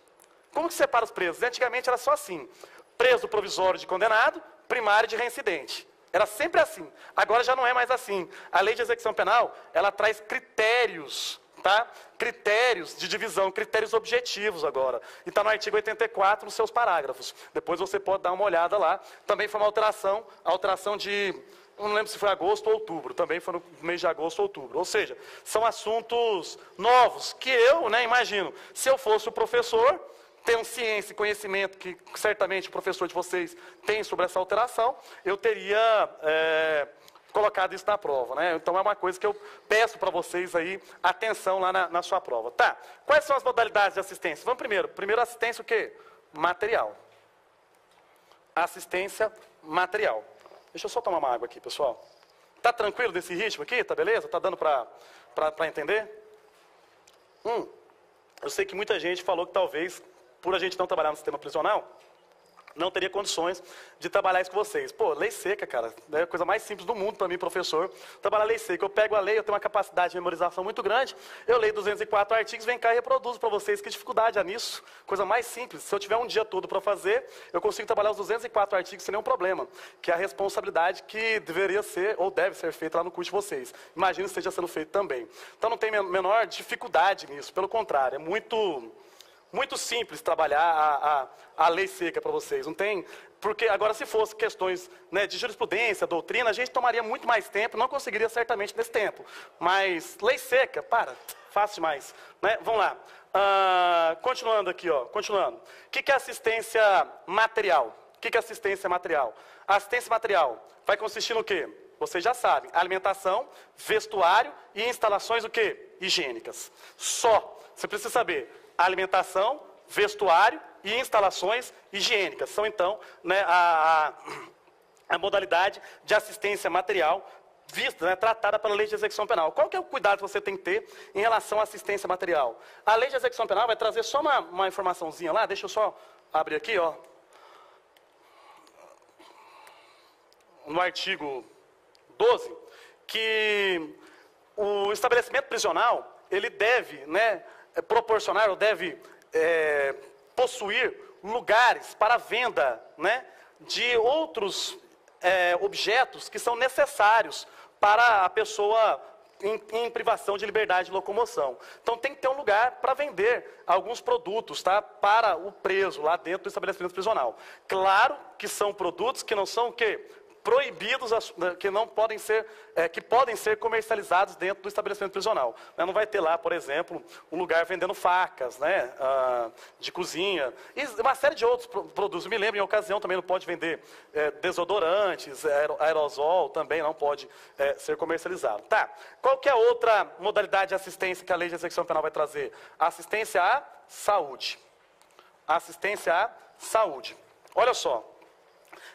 Como que separa os presos? Antigamente era só assim, preso provisório de condenado, primário de reincidente. Era sempre assim. Agora já não é mais assim. A Lei de Execução Penal, ela traz critérios, tá? Critérios de divisão, critérios objetivos agora. E está no artigo 84, nos seus parágrafos. Depois você pode dar uma olhada lá. Também foi uma alteração de, não lembro se foi agosto ou outubro, também foi no mês de agosto ou outubro. Ou seja, são assuntos novos que eu, né, imagino, se eu fosse o professor, tenho ciência e conhecimento que certamente o professor de vocês tem sobre essa alteração, eu teria colocado isso na prova, né? Então é uma coisa que eu peço para vocês aí, atenção lá na sua prova. Tá, quais são as modalidades de assistência? Vamos primeiro. Primeiro, assistência o quê? Material. Assistência material. Deixa eu só tomar uma água aqui, pessoal. Tá tranquilo desse ritmo aqui? Tá beleza? Tá dando para entender? Eu sei que muita gente falou que talvez, por a gente não trabalhar no sistema prisional, não teria condições de trabalhar isso com vocês. Pô, lei seca, cara, é a coisa mais simples do mundo para mim, professor, trabalhar lei seca. Eu pego a lei, eu tenho uma capacidade de memorização muito grande, eu leio 204 artigos, vem cá e reproduzo para vocês. Que dificuldade há nisso? Coisa mais simples. Se eu tiver um dia todo para fazer, eu consigo trabalhar os 204 artigos sem nenhum problema, que é a responsabilidade que deveria ser, ou deve ser feita lá no curso de vocês. Imagino que esteja sendo feito também. Então não tem menor dificuldade nisso, pelo contrário, é muito simples trabalhar a lei seca para vocês, não tem... Porque agora, se fosse questões, né, de jurisprudência, doutrina, a gente tomaria muito mais tempo, não conseguiria certamente nesse tempo. Mas lei seca, fácil demais, né? Vamos lá. Continuando aqui, ó, continuando. O que é assistência material? O que é assistência material? A assistência material vai consistir no quê? Vocês já sabem, alimentação, vestuário e instalações o quê? Higiênicas. Só. Você precisa saber alimentação, vestuário e instalações higiênicas. São, então, né, a modalidade de assistência material vista, né, tratada pela Lei de Execução Penal. Qual que é o cuidado que você tem que ter em relação à assistência material? A Lei de Execução Penal vai trazer só uma informaçãozinha lá, deixa eu só abrir aqui, ó. No artigo 12, que o estabelecimento prisional, ele deve, né, proporcionar ou deve possuir lugares para venda, né, de outros objetos que são necessários para a pessoa em privação de liberdade de locomoção. Então tem que ter um lugar para vender alguns produtos, tá, para o preso lá dentro do estabelecimento prisional. Claro que são produtos que não são o quê? Proibidos, que não podem ser, que podem ser comercializados dentro do estabelecimento prisional. Não vai ter lá, por exemplo, um lugar vendendo facas, né, de cozinha, e uma série de outros produtos. Eu me lembro, em ocasião, também não pode vender desodorantes, aerosol, também não pode ser comercializado. Tá. Qual que é a outra modalidade de assistência que a Lei de Execução Penal vai trazer? Assistência à saúde. Assistência à saúde. Olha só,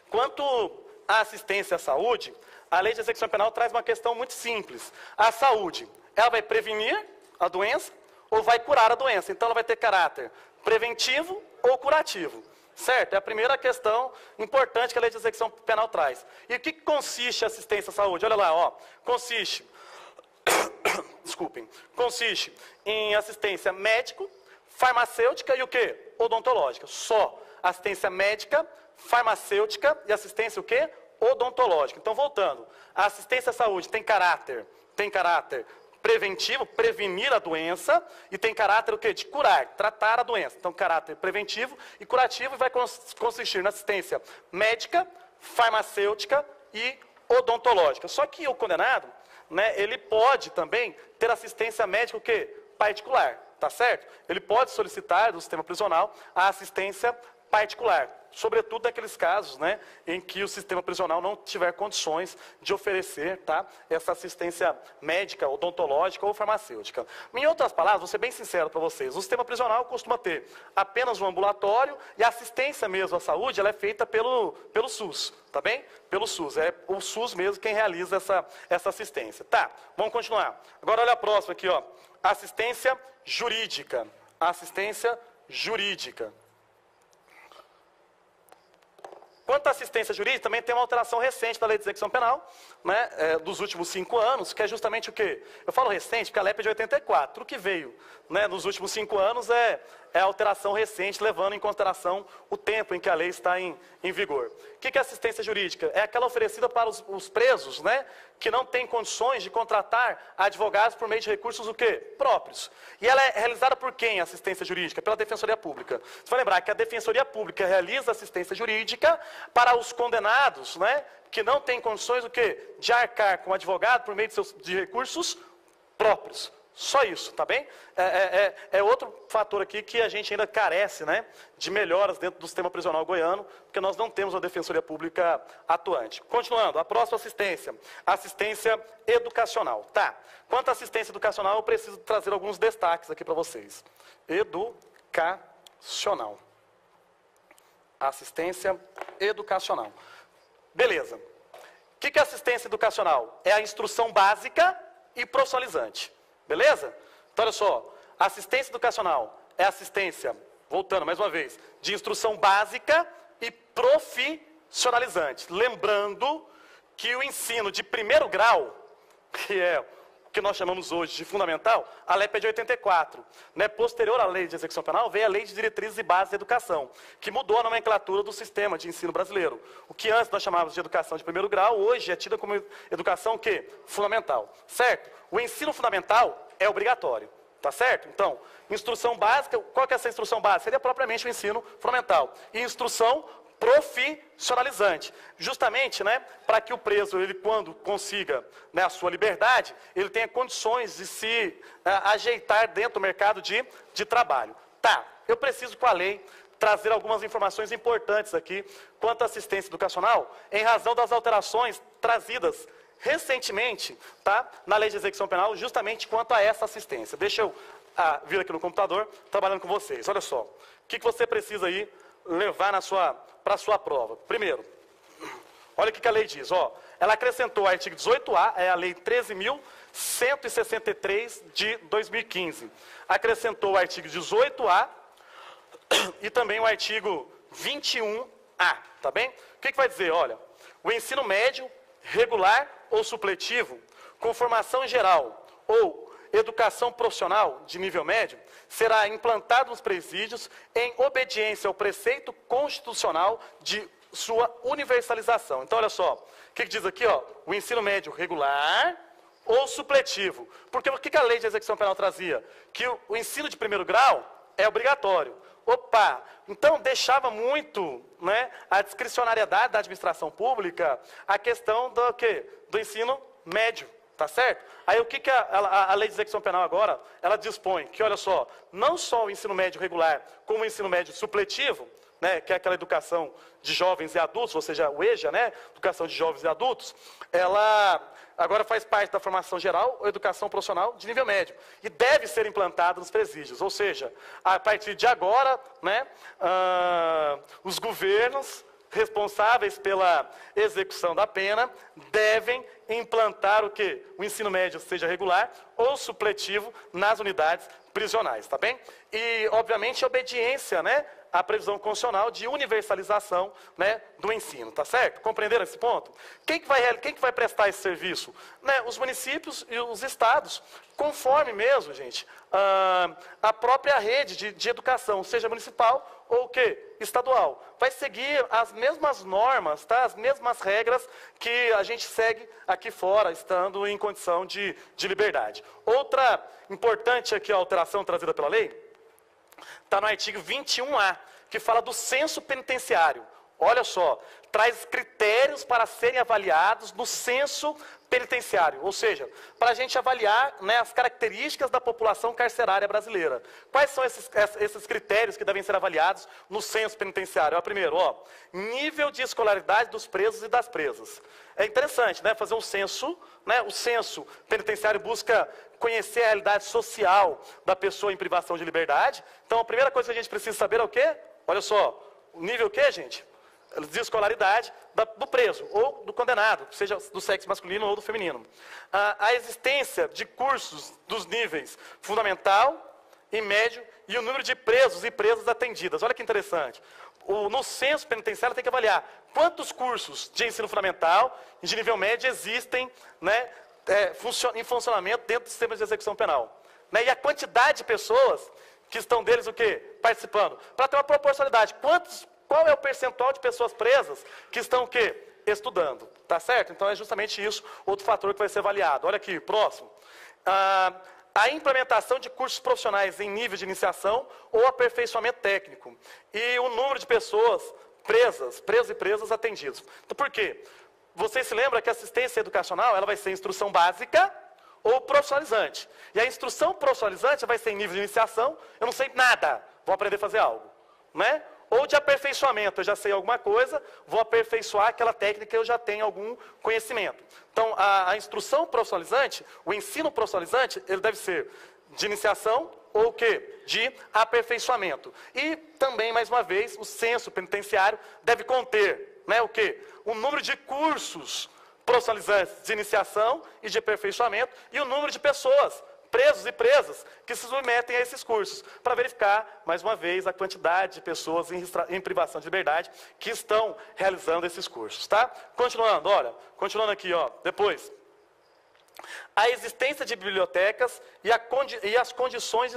quanto a assistência à saúde, a Lei de Execução Penal traz uma questão muito simples. A saúde, ela vai prevenir a doença ou vai curar a doença? Então, ela vai ter caráter preventivo ou curativo, certo? É a primeira questão importante que a Lei de Execução Penal traz. E o que consiste a assistência à saúde? Olha lá, ó, consiste, consiste em assistência médico, farmacêutica e o quê? Odontológica. Só assistência médica, farmacêutica e assistência o quê? Odontológica. Então, voltando, a assistência à saúde tem caráter preventivo, prevenir a doença, e tem caráter o quê? De curar, tratar a doença. Então, caráter preventivo e curativo vai consistir na assistência médica, farmacêutica e odontológica. Só que o condenado, né, ele pode também ter assistência médica o quê? Particular, tá certo? Ele pode solicitar do sistema prisional a assistência particular, sobretudo naqueles casos, né, em que o sistema prisional não tiver condições de oferecer, tá, essa assistência médica, odontológica ou farmacêutica. Em outras palavras, vou ser bem sincero para vocês, o sistema prisional costuma ter apenas um ambulatório e a assistência mesmo à saúde, ela é feita pelo SUS, tá bem? Pelo SUS, é o SUS mesmo quem realiza essa assistência. Tá, vamos continuar. Agora olha a próxima aqui, ó, assistência jurídica. Assistência jurídica. Quanto à assistência jurídica, também tem uma alteração recente da Lei de Execução Penal, né, dos últimos 5 anos, que é justamente o quê? Eu falo recente porque a LEP é de 84. O que veio, né, nos últimos 5 anos é a alteração recente, levando em consideração o tempo em que a lei está em vigor. O que é assistência jurídica? É aquela oferecida para os presos, né, que não têm condições de contratar advogados por meio de recursos o quê? Próprios. E ela é realizada por quem, a assistência jurídica? Pela Defensoria Pública. Você vai lembrar que a Defensoria Pública realiza assistência jurídica para os condenados, né, que não têm condições o quê? De arcar com advogado por meio de recursos próprios. Só isso, tá bem? É outro fator aqui que a gente ainda carece, né, de melhoras dentro do sistema prisional goiano, porque nós não temos uma defensoria pública atuante. Continuando, a próxima assistência, assistência educacional. Tá, quanto à assistência educacional, eu preciso trazer alguns destaques aqui para vocês. Educacional. Assistência educacional. Beleza. O que é assistência educacional? É a instrução básica e profissionalizante. Beleza? Então, olha só, assistência educacional é assistência, voltando mais uma vez, de instrução básica e profissionalizante. Lembrando que o ensino de primeiro grau, que é o que nós chamamos hoje de fundamental, a LEP é de 84. Né? Posterior à Lei de Execução Penal, veio a Lei de Diretrizes e Bases da Educação, que mudou a nomenclatura do sistema de ensino brasileiro. O que antes nós chamávamos de educação de primeiro grau, hoje é tida como educação o quê? Fundamental. Certo? O ensino fundamental é obrigatório. Tá certo? Então, instrução básica, qual que é essa instrução básica? Seria propriamente o ensino fundamental. E instrução profissionalizante, justamente, né, para que o preso, ele quando consiga, né, a sua liberdade, ele tenha condições de se ajeitar dentro do mercado de trabalho. Tá, eu preciso com a lei trazer algumas informações importantes aqui quanto à assistência educacional, em razão das alterações trazidas recentemente, tá, na Lei de Execução Penal, justamente quanto a essa assistência. Deixa eu vir aqui no computador, trabalhando com vocês. Olha só, o que você precisa aí levar para a sua prova. Primeiro, olha o que a lei diz. Ó, ela acrescentou o artigo 18A, é a Lei 13.163 de 2015. Acrescentou o artigo 18A e também o artigo 21A, tá bem? O que vai dizer? Olha, o ensino médio, regular ou supletivo, com formação geral ou educação profissional de nível médio, será implantado nos presídios em obediência ao preceito constitucional de sua universalização. Então, olha só, o que diz aqui? Ó, o ensino médio regular ou supletivo. Porque o que a Lei de Execução Penal trazia? Que o ensino de primeiro grau é obrigatório. Opa, então deixava muito, né, a discricionariedade da administração pública, a questão do quê? Do ensino médio. Tá certo? Aí o que a Lei de Execução Penal agora, ela dispõe? Que, olha só, não só o ensino médio regular, como o ensino médio supletivo, né, que é aquela educação de jovens e adultos, ou seja, o EJA, né, educação de jovens e adultos, ela agora faz parte da formação geral ou educação profissional de nível médio. E deve ser implantada nos presídios, ou seja, a partir de agora, né, os governos responsáveis pela execução da pena devem implantar o quê? O ensino médio, seja regular ou supletivo, nas unidades prisionais, tá bem? E, obviamente, a obediência, né, à previsão constitucional de universalização, né, do ensino, tá certo? Compreenderam esse ponto? Quem que vai prestar esse serviço? Né, os municípios e os estados, conforme mesmo, gente, a própria rede de educação, seja municipal ou o quê? Estadual. Vai seguir as mesmas normas, tá? As mesmas regras que a gente segue aqui fora, estando em condição de liberdade. Outra importante aqui, a alteração trazida pela lei, está no artigo 21A, que fala do censo penitenciário. Olha só, traz critérios para serem avaliados no censo penitenciário, ou seja, para a gente avaliar, né, as características da população carcerária brasileira. Quais são esses critérios que devem ser avaliados no censo penitenciário? Ó, primeiro, ó, nível de escolaridade dos presos e das presas. É interessante, né, fazer um censo, né, o censo penitenciário busca conhecer a realidade social da pessoa em privação de liberdade. Então, a primeira coisa que a gente precisa saber é o quê? Olha só, o nível o quê, gente? De escolaridade do preso ou do condenado, seja do sexo masculino ou do feminino. A existência de cursos dos níveis fundamental e médio e o número de presos e presas atendidas. Olha que interessante. No censo penitenciário tem que avaliar quantos cursos de ensino fundamental e de nível médio existem, né, em funcionamento dentro do sistema de execução penal. Né, e a quantidade de pessoas que estão deles o quê? Participando. Para ter uma proporcionalidade. Qual é o percentual de pessoas presas que estão o quê? Estudando, tá certo? Então é justamente isso, outro fator que vai ser avaliado. Olha aqui, próximo. A implementação de cursos profissionais em nível de iniciação ou aperfeiçoamento técnico. E o número de pessoas presos e presas atendidos. Então, por quê? Você se lembra que a assistência educacional ela vai ser instrução básica ou profissionalizante. E a instrução profissionalizante vai ser em nível de iniciação, eu não sei nada, vou aprender a fazer algo, né? Ou de aperfeiçoamento, eu já sei alguma coisa, vou aperfeiçoar aquela técnica que eu já tenho algum conhecimento. Então, a instrução profissionalizante, o ensino profissionalizante, ele deve ser de iniciação ou o quê? De aperfeiçoamento. E também, mais uma vez, o censo penitenciário deve conter, né, o quê? O número de cursos profissionalizantes de iniciação e de aperfeiçoamento e o número de pessoas, presos e presas, que se submetem a esses cursos, para verificar, mais uma vez, a quantidade de pessoas em privação de liberdade que estão realizando esses cursos, tá? Continuando, olha, continuando aqui, ó, depois. A existência de bibliotecas e as condições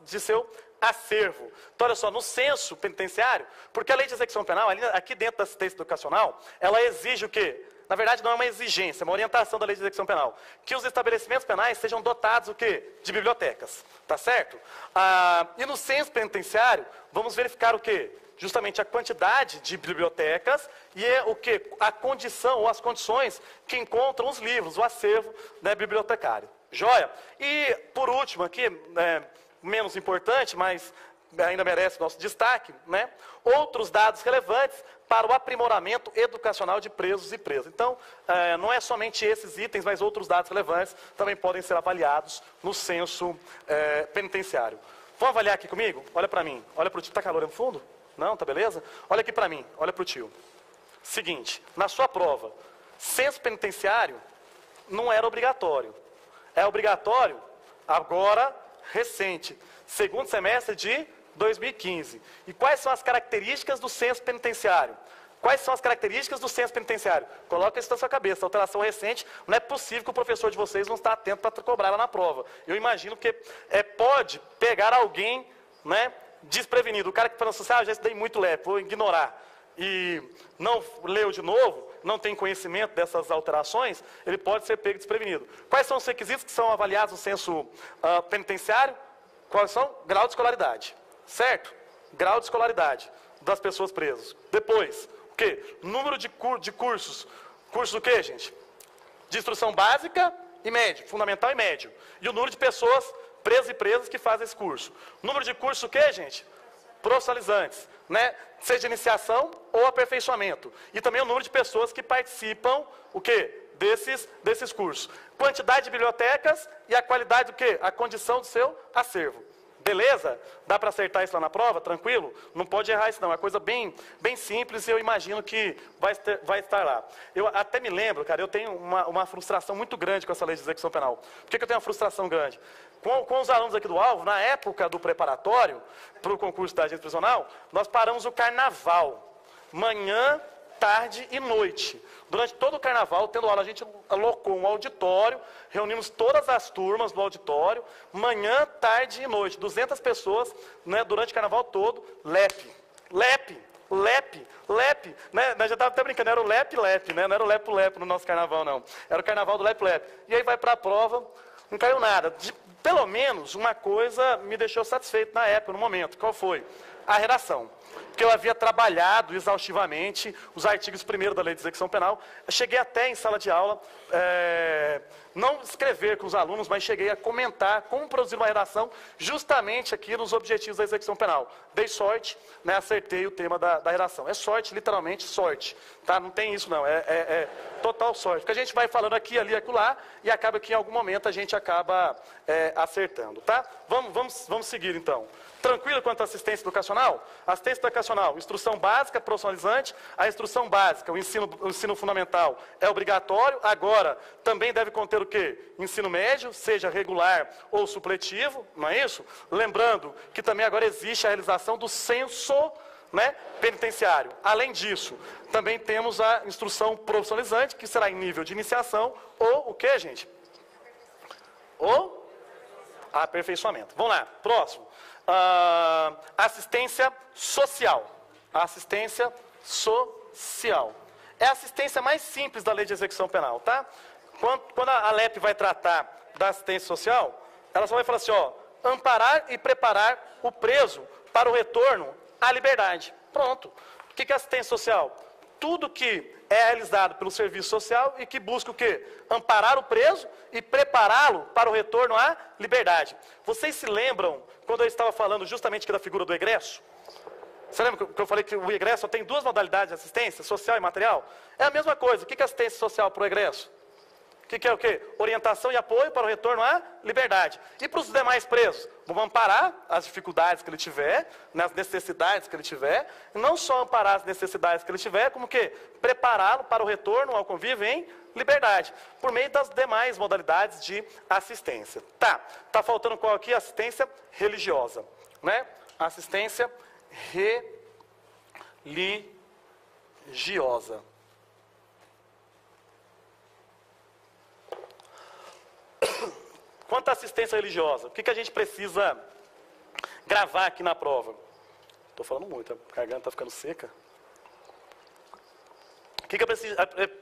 de seu acervo. Então, olha só, no censo penitenciário, porque a lei de execução penal, aqui dentro da assistência educacional, ela exige o quê? Na verdade, não é uma exigência, é uma orientação da lei de execução penal. Que os estabelecimentos penais sejam dotados o quê? De bibliotecas, tá certo? E no censo penitenciário, vamos verificar o quê? Justamente a quantidade de bibliotecas e o que? A condição ou as condições que encontram os livros, o acervo, né, bibliotecário. Joia? E, por último aqui, menos importante, mas ainda merece nosso destaque, né? Outros dados relevantes para o aprimoramento educacional de presos e presas. Então, não é somente esses itens, mas outros dados relevantes também podem ser avaliados no censo penitenciário. Vão avaliar aqui comigo? Olha para mim. Olha para o tio. Está calor no fundo? Não? Tá beleza? Olha aqui para mim. Olha para o tio. Seguinte, na sua prova, censo penitenciário não era obrigatório. É obrigatório agora, recente, segundo semestre de 2015. E quais são as características do censo penitenciário? Quais são as características do censo penitenciário? Coloca isso na sua cabeça. A alteração recente, não é possível que o professor de vocês não está atento para cobrar ela na prova. Eu imagino que pode pegar alguém, né, desprevenido. O cara que fala assim, já estudei muito leve, vou ignorar. E não leu de novo, não tem conhecimento dessas alterações, ele pode ser pego desprevenido. Quais são os requisitos que são avaliados no censo penitenciário? Quais são? Grau de escolaridade. Certo? Grau de escolaridade das pessoas presas. Depois, o quê? Número de cursos. Cursos do quê, gente? De instrução básica e médio, fundamental e médio. E o número de pessoas presas e presas que fazem esse curso. Número de cursos o quê, gente? Profissionalizantes, né? Seja de iniciação ou aperfeiçoamento. E também o número de pessoas que participam, o quê? Desses cursos. Quantidade de bibliotecas e a qualidade do quê? A condição do seu acervo. Beleza? Dá para acertar isso lá na prova? Tranquilo? Não pode errar isso não. É uma coisa bem simples e eu imagino que vai estar lá. Eu até me lembro, cara, eu tenho uma frustração muito grande com essa lei de execução penal. Por que eu tenho uma frustração grande? Com os alunos aqui do Alvo, na época do preparatório para o concurso da agência prisional, nós paramos o carnaval. Manhã, tarde e noite. Durante todo o carnaval, tendo aula, a gente alocou um auditório, reunimos todas as turmas no auditório, manhã, tarde e noite. 200 pessoas, né, durante o carnaval todo, LEP, né? Nós já estávamos até brincando, era o LEP, né? Não era o lepo no nosso carnaval, não. Era o carnaval do LEP. E aí vai para a prova, não caiu nada. Pelo menos uma coisa me deixou satisfeito na época, no momento. Qual foi? A redação. Porque eu havia trabalhado exaustivamente os artigos 1º da Lei de Execução Penal. Eu cheguei até em sala de aula, não escrever com os alunos, mas cheguei a comentar como produzir uma redação justamente aqui nos objetivos da execução penal. Dei sorte, né, acertei o tema da redação. É sorte, literalmente sorte. Tá? Não tem isso não, é total sorte. Porque a gente vai falando aqui, ali, acolá, e acaba que em algum momento a gente acaba acertando. Tá? Vamos seguir então. Tranquilo quanto à assistência educacional? Assistência educacional, instrução básica, profissionalizante. A instrução básica, o ensino fundamental é obrigatório. Agora, também deve conter o quê? Ensino médio, seja regular ou supletivo, não é isso? Lembrando que também agora existe a realização do censo, né, penitenciário. Além disso, também temos a instrução profissionalizante, que será em nível de iniciação ou o quê, gente? Ou aperfeiçoamento. Vamos lá, próximo. Assistência social. Assistência social. É a assistência mais simples da Lei de Execução Penal, tá? Quando a LEP vai tratar da assistência social, ela só vai falar assim, ó, amparar e preparar o preso para o retorno à liberdade. Pronto. O que é assistência social? tudo que é realizado pelo serviço social e que busca o quê? Amparar o preso e prepará-lo para o retorno à liberdade. Vocês se lembram quando eu estava falando justamente aqui da figura do egresso? Você lembra que eu falei que o egresso só tem duas modalidades de assistência, social e material? É a mesma coisa. O que é assistência social para o egresso? O que é o quê? Orientação e apoio para o retorno à liberdade. E para os demais presos? Vamos amparar as dificuldades que ele tiver, as necessidades que ele tiver, e não só amparar as necessidades que ele tiver, como o quê? Prepará-lo para o retorno ao convívio em liberdade, por meio das demais modalidades de assistência. Tá faltando qual aqui? Assistência religiosa, né? Assistência religiosa. Quanto à assistência religiosa, o que a gente precisa gravar aqui na prova? Estou falando muito, a garganta está ficando seca. O que eu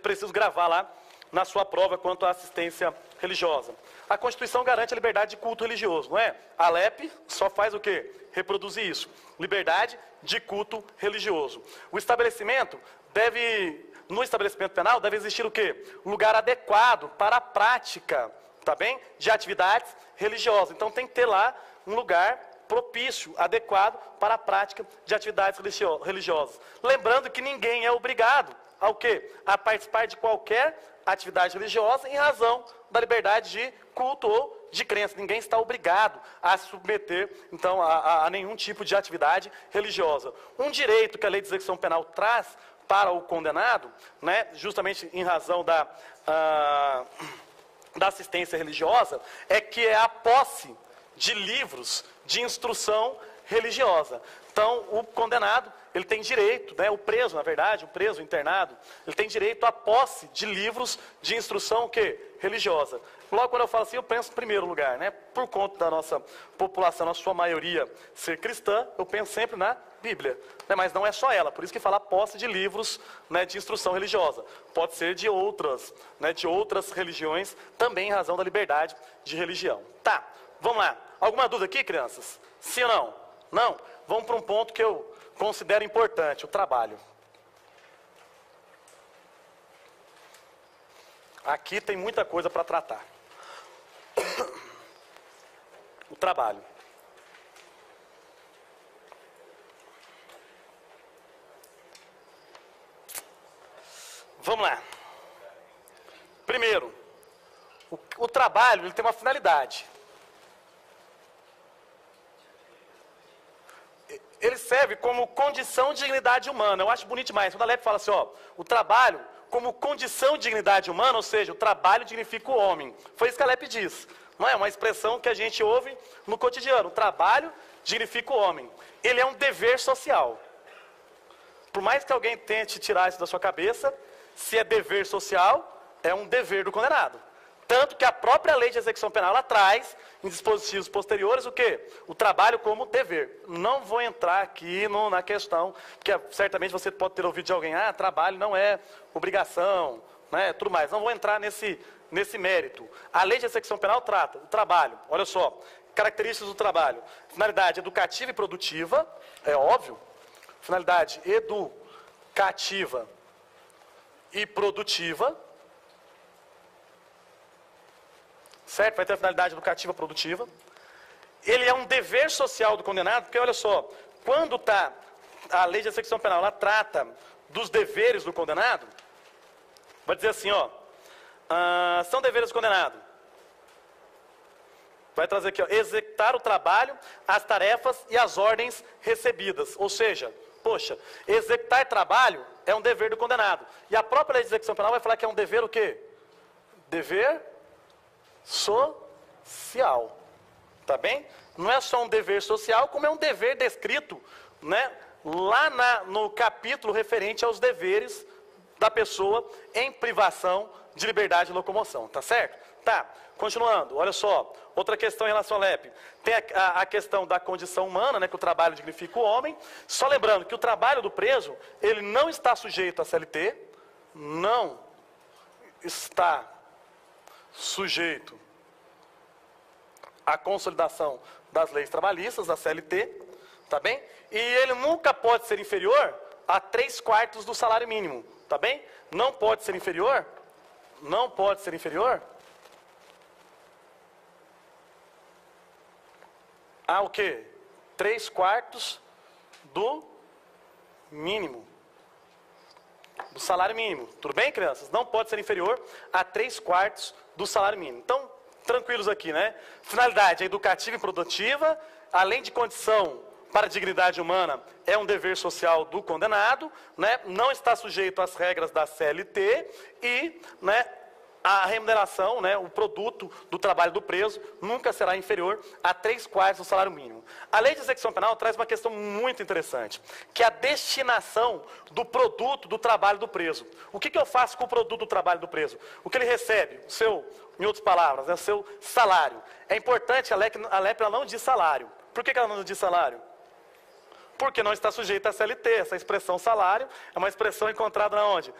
preciso gravar lá na sua prova quanto à assistência religiosa? A Constituição garante a liberdade de culto religioso, não é? A LEP só faz o quê? Reproduzir isso. Liberdade de culto religioso. O estabelecimento no estabelecimento penal deve existir o quê? Lugar adequado para a prática, tá bem? De atividades religiosas. Então tem que ter lá um lugar propício, adequado para a prática de atividades religiosas. Lembrando que ninguém é obrigado ao quê? A participar de qualquer atividade religiosa em razão da liberdade de culto ou de crença. Ninguém está obrigado a se submeter, então, a nenhum tipo de atividade religiosa. Um direito que a lei de execução penal traz para o condenado, né, justamente em razão da assistência religiosa, é a posse de livros de instrução religiosa. Então, o condenado, ele tem direito, né, o preso, na verdade, o preso, o internado, ele tem direito à posse de livros de instrução o quê? Religiosa. Logo, quando eu falo assim, eu penso em primeiro lugar, né, por conta da nossa população, na sua maioria, ser cristã, eu penso sempre na Bíblia, né, mas não é só ela, por isso que fala posse de livros, né, de instrução religiosa. Pode ser de outras, né, de outras religiões, também em razão da liberdade de religião. Tá, vamos lá. Alguma dúvida aqui, crianças? Sim ou não? Não? Vamos para um ponto que eu considero importante, o trabalho. Aqui tem muita coisa para tratar. O trabalho. Vamos lá. Primeiro, o trabalho ele tem uma finalidade. Ele serve como condição de dignidade humana. Eu acho bonito demais. Quando a LEP fala assim, ó, o trabalho como condição de dignidade humana, ou seja, o trabalho dignifica o homem. Foi isso que a LEP diz. Não é uma expressão que a gente ouve no cotidiano. O trabalho dignifica o homem. Ele é um dever social. Por mais que alguém tente tirar isso da sua cabeça, se é dever social, é um dever do condenado. Tanto que a própria lei de execução penal, ela traz, em dispositivos posteriores, o quê? O trabalho como dever. Não vou entrar aqui na questão, que certamente você pode ter ouvido de alguém, trabalho não é obrigação, né, tudo mais. Não vou entrar nesse mérito. A lei de execução penal trata o trabalho, olha só, características do trabalho. Finalidade educativa e produtiva, é óbvio. Finalidade educativa e produtiva. Certo? Vai ter a finalidade educativa produtiva. Ele é um dever social do condenado, porque olha só, quando a lei de execução penal, ela trata dos deveres do condenado, vai dizer assim, ó, são deveres do condenado. Vai trazer aqui, ó, executar o trabalho, as tarefas e as ordens recebidas. Ou seja, poxa, executar trabalho é um dever do condenado. E a própria lei de execução penal vai falar que é um dever o quê? Dever social, tá bem? Não é só um dever social, como é um dever descrito, né, lá no capítulo referente aos deveres da pessoa em privação de liberdade de locomoção, tá certo? Tá, continuando, olha só, outra questão em relação ao LEP, tem a questão da condição humana, né, que o trabalho dignifica o homem, só lembrando que o trabalho do preso, ele não está sujeito à CLT, não está sujeito à consolidação das leis trabalhistas, da CLT, tá bem? E ele nunca pode ser inferior a 3/4 do salário mínimo, tá bem? Não pode ser inferior? Não pode ser inferior a o quê? 3/4 do mínimo. Do salário mínimo. Tudo bem, crianças? Não pode ser inferior a 3/4 do salário mínimo. Então, tranquilos aqui, né? Finalidade educativa e produtiva, além de condição para a dignidade humana, é um dever social do condenado, né? Não está sujeito às regras da CLT e, né, a remuneração, né, o produto do trabalho do preso, nunca será inferior a 3/4 do salário mínimo. A lei de execução penal traz uma questão muito interessante, que é a destinação do produto do trabalho do preso. O que eu faço com o produto do trabalho do preso? O que ele recebe? O seu, em outras palavras, é o seu salário. É importante, a LEP ela não diz salário. Por que ela não diz salário? Porque não está sujeito à CLT. Essa expressão salário é uma expressão encontrada na onde?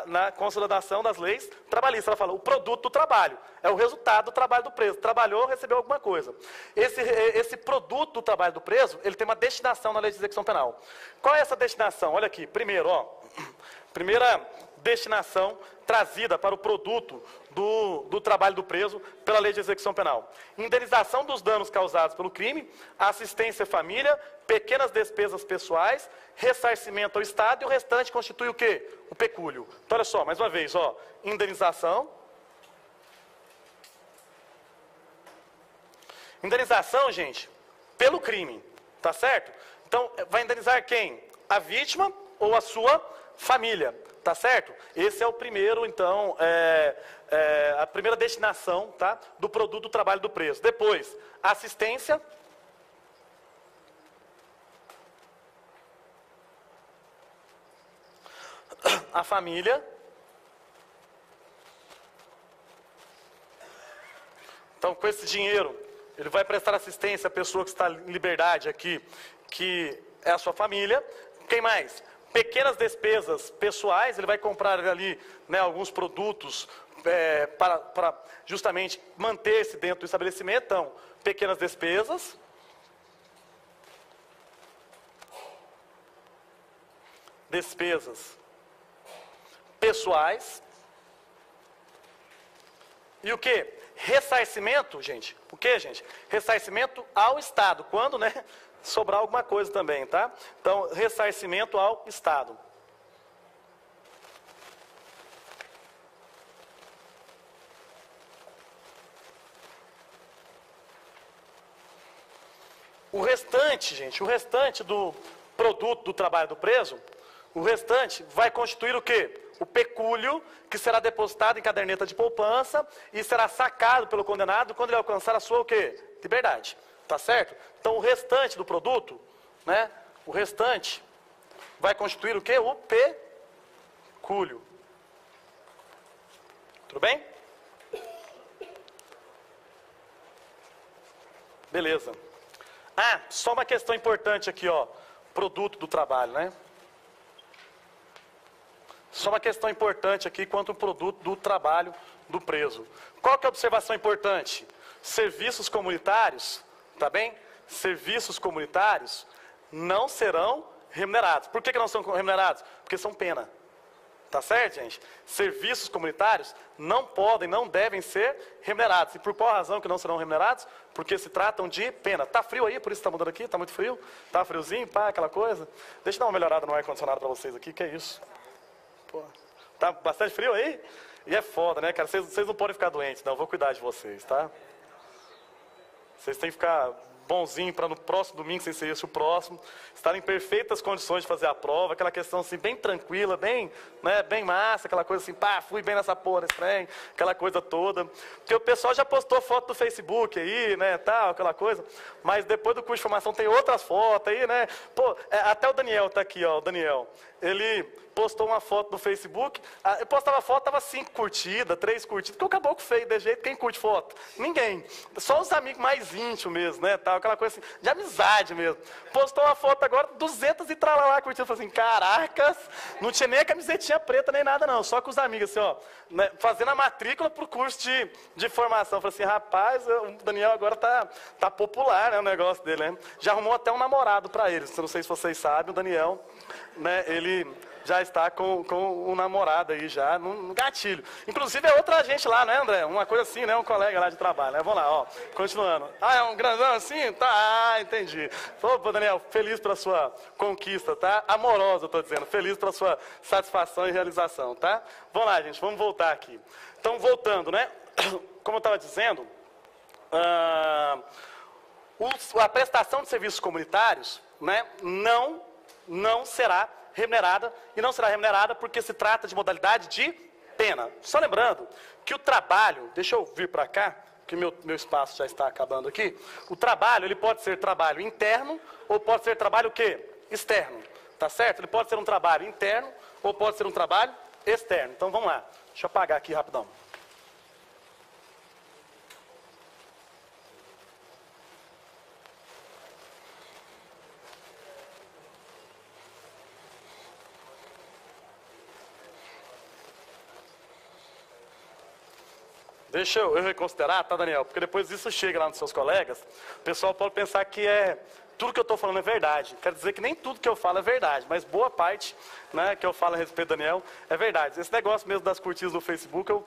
Na consolidação das leis trabalhistas. Ela fala, o produto do trabalho, é o resultado do trabalho do preso. Trabalhou, recebeu alguma coisa. Esse produto do trabalho do preso, ele tem uma destinação na lei de execução penal. Qual é essa destinação? Olha aqui, primeiro, ó, primeira destinação trazida para o produto do trabalho do preso pela lei de execução penal. Indenização dos danos causados pelo crime, assistência à família, pequenas despesas pessoais, ressarcimento ao Estado e o restante constitui o quê? O pecúlio. Então, olha só, mais uma vez, ó, indenização. Indenização, gente, pelo crime, tá certo? Então, vai indenizar quem? A vítima ou a sua família. Tá certo? Esse é o primeiro, então, a primeira destinação, tá, do produto do trabalho do preso. Depois, assistência. A família. Então, com esse dinheiro, ele vai prestar assistência à pessoa que está em liberdade aqui, que é a sua família. Quem mais? Pequenas despesas pessoais, ele vai comprar ali, né, alguns produtos para justamente manter-se dentro do estabelecimento. Então, pequenas despesas. Despesas pessoais. E o que? Ressarcimento, gente. O que, gente? Ressarcimento ao Estado. Quando, né, sobrar alguma coisa também, tá? Então, ressarcimento ao Estado. O restante, gente, o restante do produto do trabalho do preso, o restante vai constituir o quê? O pecúlio, que será depositado em caderneta de poupança e será sacado pelo condenado quando ele alcançar a sua o quê? Liberdade. Tá certo? Então, o restante do produto, né? O restante vai constituir o quê? O pecúlio. Tudo bem? Beleza. Ah, só uma questão importante aqui, ó. Produto do trabalho, né? Só uma questão importante aqui quanto ao produto do trabalho do preso. Qual que é a observação importante? Serviços comunitários, tá bem? Serviços comunitários não serão remunerados. Por que não são remunerados? Porque são pena. Tá certo, gente? Serviços comunitários não podem, não devem ser remunerados. E por qual razão que não serão remunerados? Porque se tratam de pena. Tá frio aí, por isso está mudando aqui? Tá muito frio? Tá friozinho, pá, aquela coisa? Deixa eu dar uma melhorada no ar-condicionado para vocês aqui, que é isso? Pô, tá bastante frio aí? E é foda, né, cara? Vocês não podem ficar doentes, não. Eu vou cuidar de vocês, tá? Vocês têm que ficar bonzinho para no próximo domingo, sem ser esse o próximo, estar em perfeitas condições de fazer a prova, aquela questão assim, bem tranquila, bem, né, bem massa, aquela coisa assim, pá, fui bem nessa porra, esse trem, aquela coisa toda. Porque o pessoal já postou foto do Facebook aí, né, tal, aquela coisa, mas depois do curso de formação tem outras fotos aí, né, pô, até o Daniel tá aqui, ó, o Daniel, ele postou uma foto no Facebook, eu postava foto, tava 5 curtidas, 3 curtidas, porque o caboclo feio de jeito, quem curte foto? Ninguém, só os amigos mais íntimos mesmo, né, tal, aquela coisa assim, de amizade mesmo. Postou uma foto agora, 200 e tralalá curtindo. Falei assim, caracas, não tinha nem a camisetinha preta nem nada não, só com os amigos, assim, ó, né, fazendo a matrícula pro curso de formação. Falei assim, rapaz, o Daniel agora tá popular, né, o negócio dele, né? Já arrumou até um namorado para eles, não sei se vocês sabem, o Daniel, né, ele já está com um namorado aí já no gatilho. Inclusive é outra gente lá, né, André? Uma coisa assim, né? Um colega lá de trabalho, né? Vamos lá, ó. Continuando. Ah, é um grandão assim? Tá, entendi. Opa, Daniel, feliz pela sua conquista, tá? Amorosa, eu tô dizendo. Feliz pela sua satisfação e realização, tá? Vamos lá, gente, vamos voltar aqui. Então, voltando, né? Como eu estava dizendo, a prestação de serviços comunitários, né, não será remunerada, e não será remunerada porque se trata de modalidade de pena. Só lembrando que o trabalho, deixa eu vir para cá, que meu espaço já está acabando aqui, o trabalho, ele pode ser trabalho interno, ou pode ser trabalho o quê? Externo, tá certo? Ele pode ser um trabalho interno, ou pode ser um trabalho externo. Então vamos lá, deixa eu apagar aqui rapidão. Deixa eu reconsiderar, tá, Daniel? Porque depois isso chega lá nos seus colegas, o pessoal pode pensar que tudo que eu estou falando é verdade. Quero dizer que nem tudo que eu falo é verdade, mas boa parte, né, que eu falo a respeito do Daniel é verdade. Esse negócio mesmo das curtidas no Facebook, eu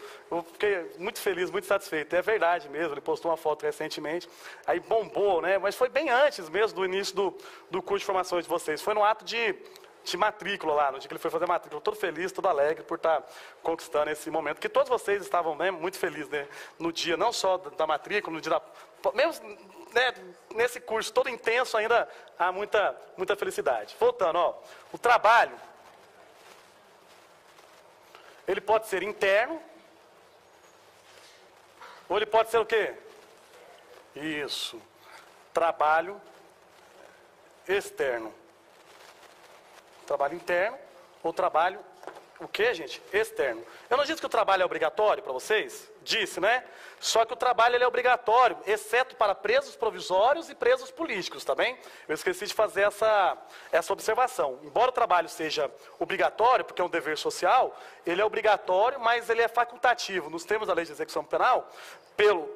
fiquei muito feliz, muito satisfeito. É verdade mesmo, ele postou uma foto recentemente, aí bombou, né? Mas foi bem antes mesmo do início do curso de formação de vocês. Foi no ato de matrícula lá, no dia que ele foi fazer a matrícula, todo feliz, todo alegre por estar conquistando esse momento, que todos vocês estavam, né, muito felizes, né, no dia, não só da matrícula, no dia mesmo, né, nesse curso todo intenso ainda há muita felicidade. Voltando, ó, o trabalho, ele pode ser interno, ou ele pode ser o quê? Isso, trabalho externo. Trabalho interno ou trabalho, o que, gente? Externo. Eu não disse que o trabalho é obrigatório para vocês? Disse, né? Só que o trabalho ele é obrigatório, exceto para presos provisórios e presos políticos, tá bem? Eu esqueci de fazer essa observação. Embora o trabalho seja obrigatório, porque é um dever social, ele é obrigatório, mas ele é facultativo. Nos termos da lei de execução penal,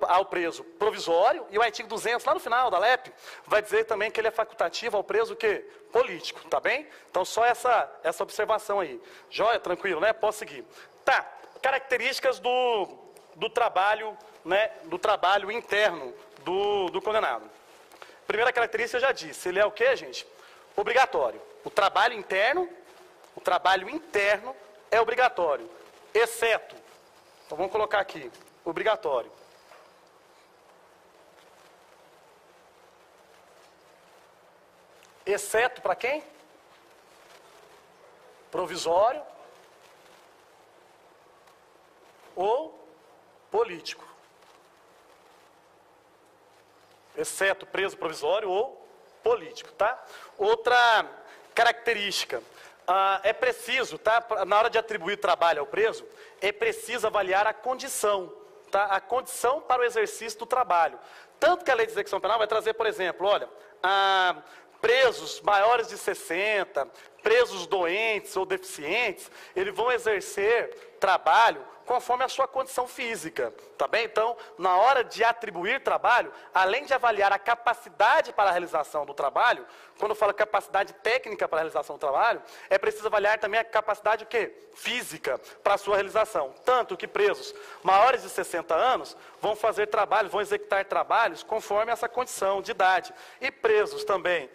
ao preso provisório, e o artigo 200, lá no final da LEP, vai dizer também que ele é facultativo ao preso o quê? Político, tá bem? Então, só essa observação aí. Joia, tranquilo, né? Posso seguir. Tá, características do trabalho, né? Do trabalho interno do condenado. Primeira característica, eu já disse, ele é o quê, gente? Obrigatório. O trabalho interno é obrigatório, exceto, então vamos colocar aqui, obrigatório. Exceto para quem? Provisório ou político. Exceto preso provisório ou político, tá? Outra característica, é preciso, tá? Na hora de atribuir trabalho ao preso, é preciso avaliar a condição, tá? A condição para o exercício do trabalho. Tanto que a lei de execução penal vai trazer, por exemplo, olha, presos maiores de 60, presos doentes ou deficientes, eles vão exercer trabalho conforme a sua condição física, tá bem? Então, na hora de atribuir trabalho, além de avaliar a capacidade para a realização do trabalho, quando eu falo capacidade técnica para a realização do trabalho, é preciso avaliar também a capacidade o quê? Física para a sua realização. Tanto que presos maiores de 60 anos vão fazer trabalho, vão executar trabalhos conforme essa condição de idade. E presos também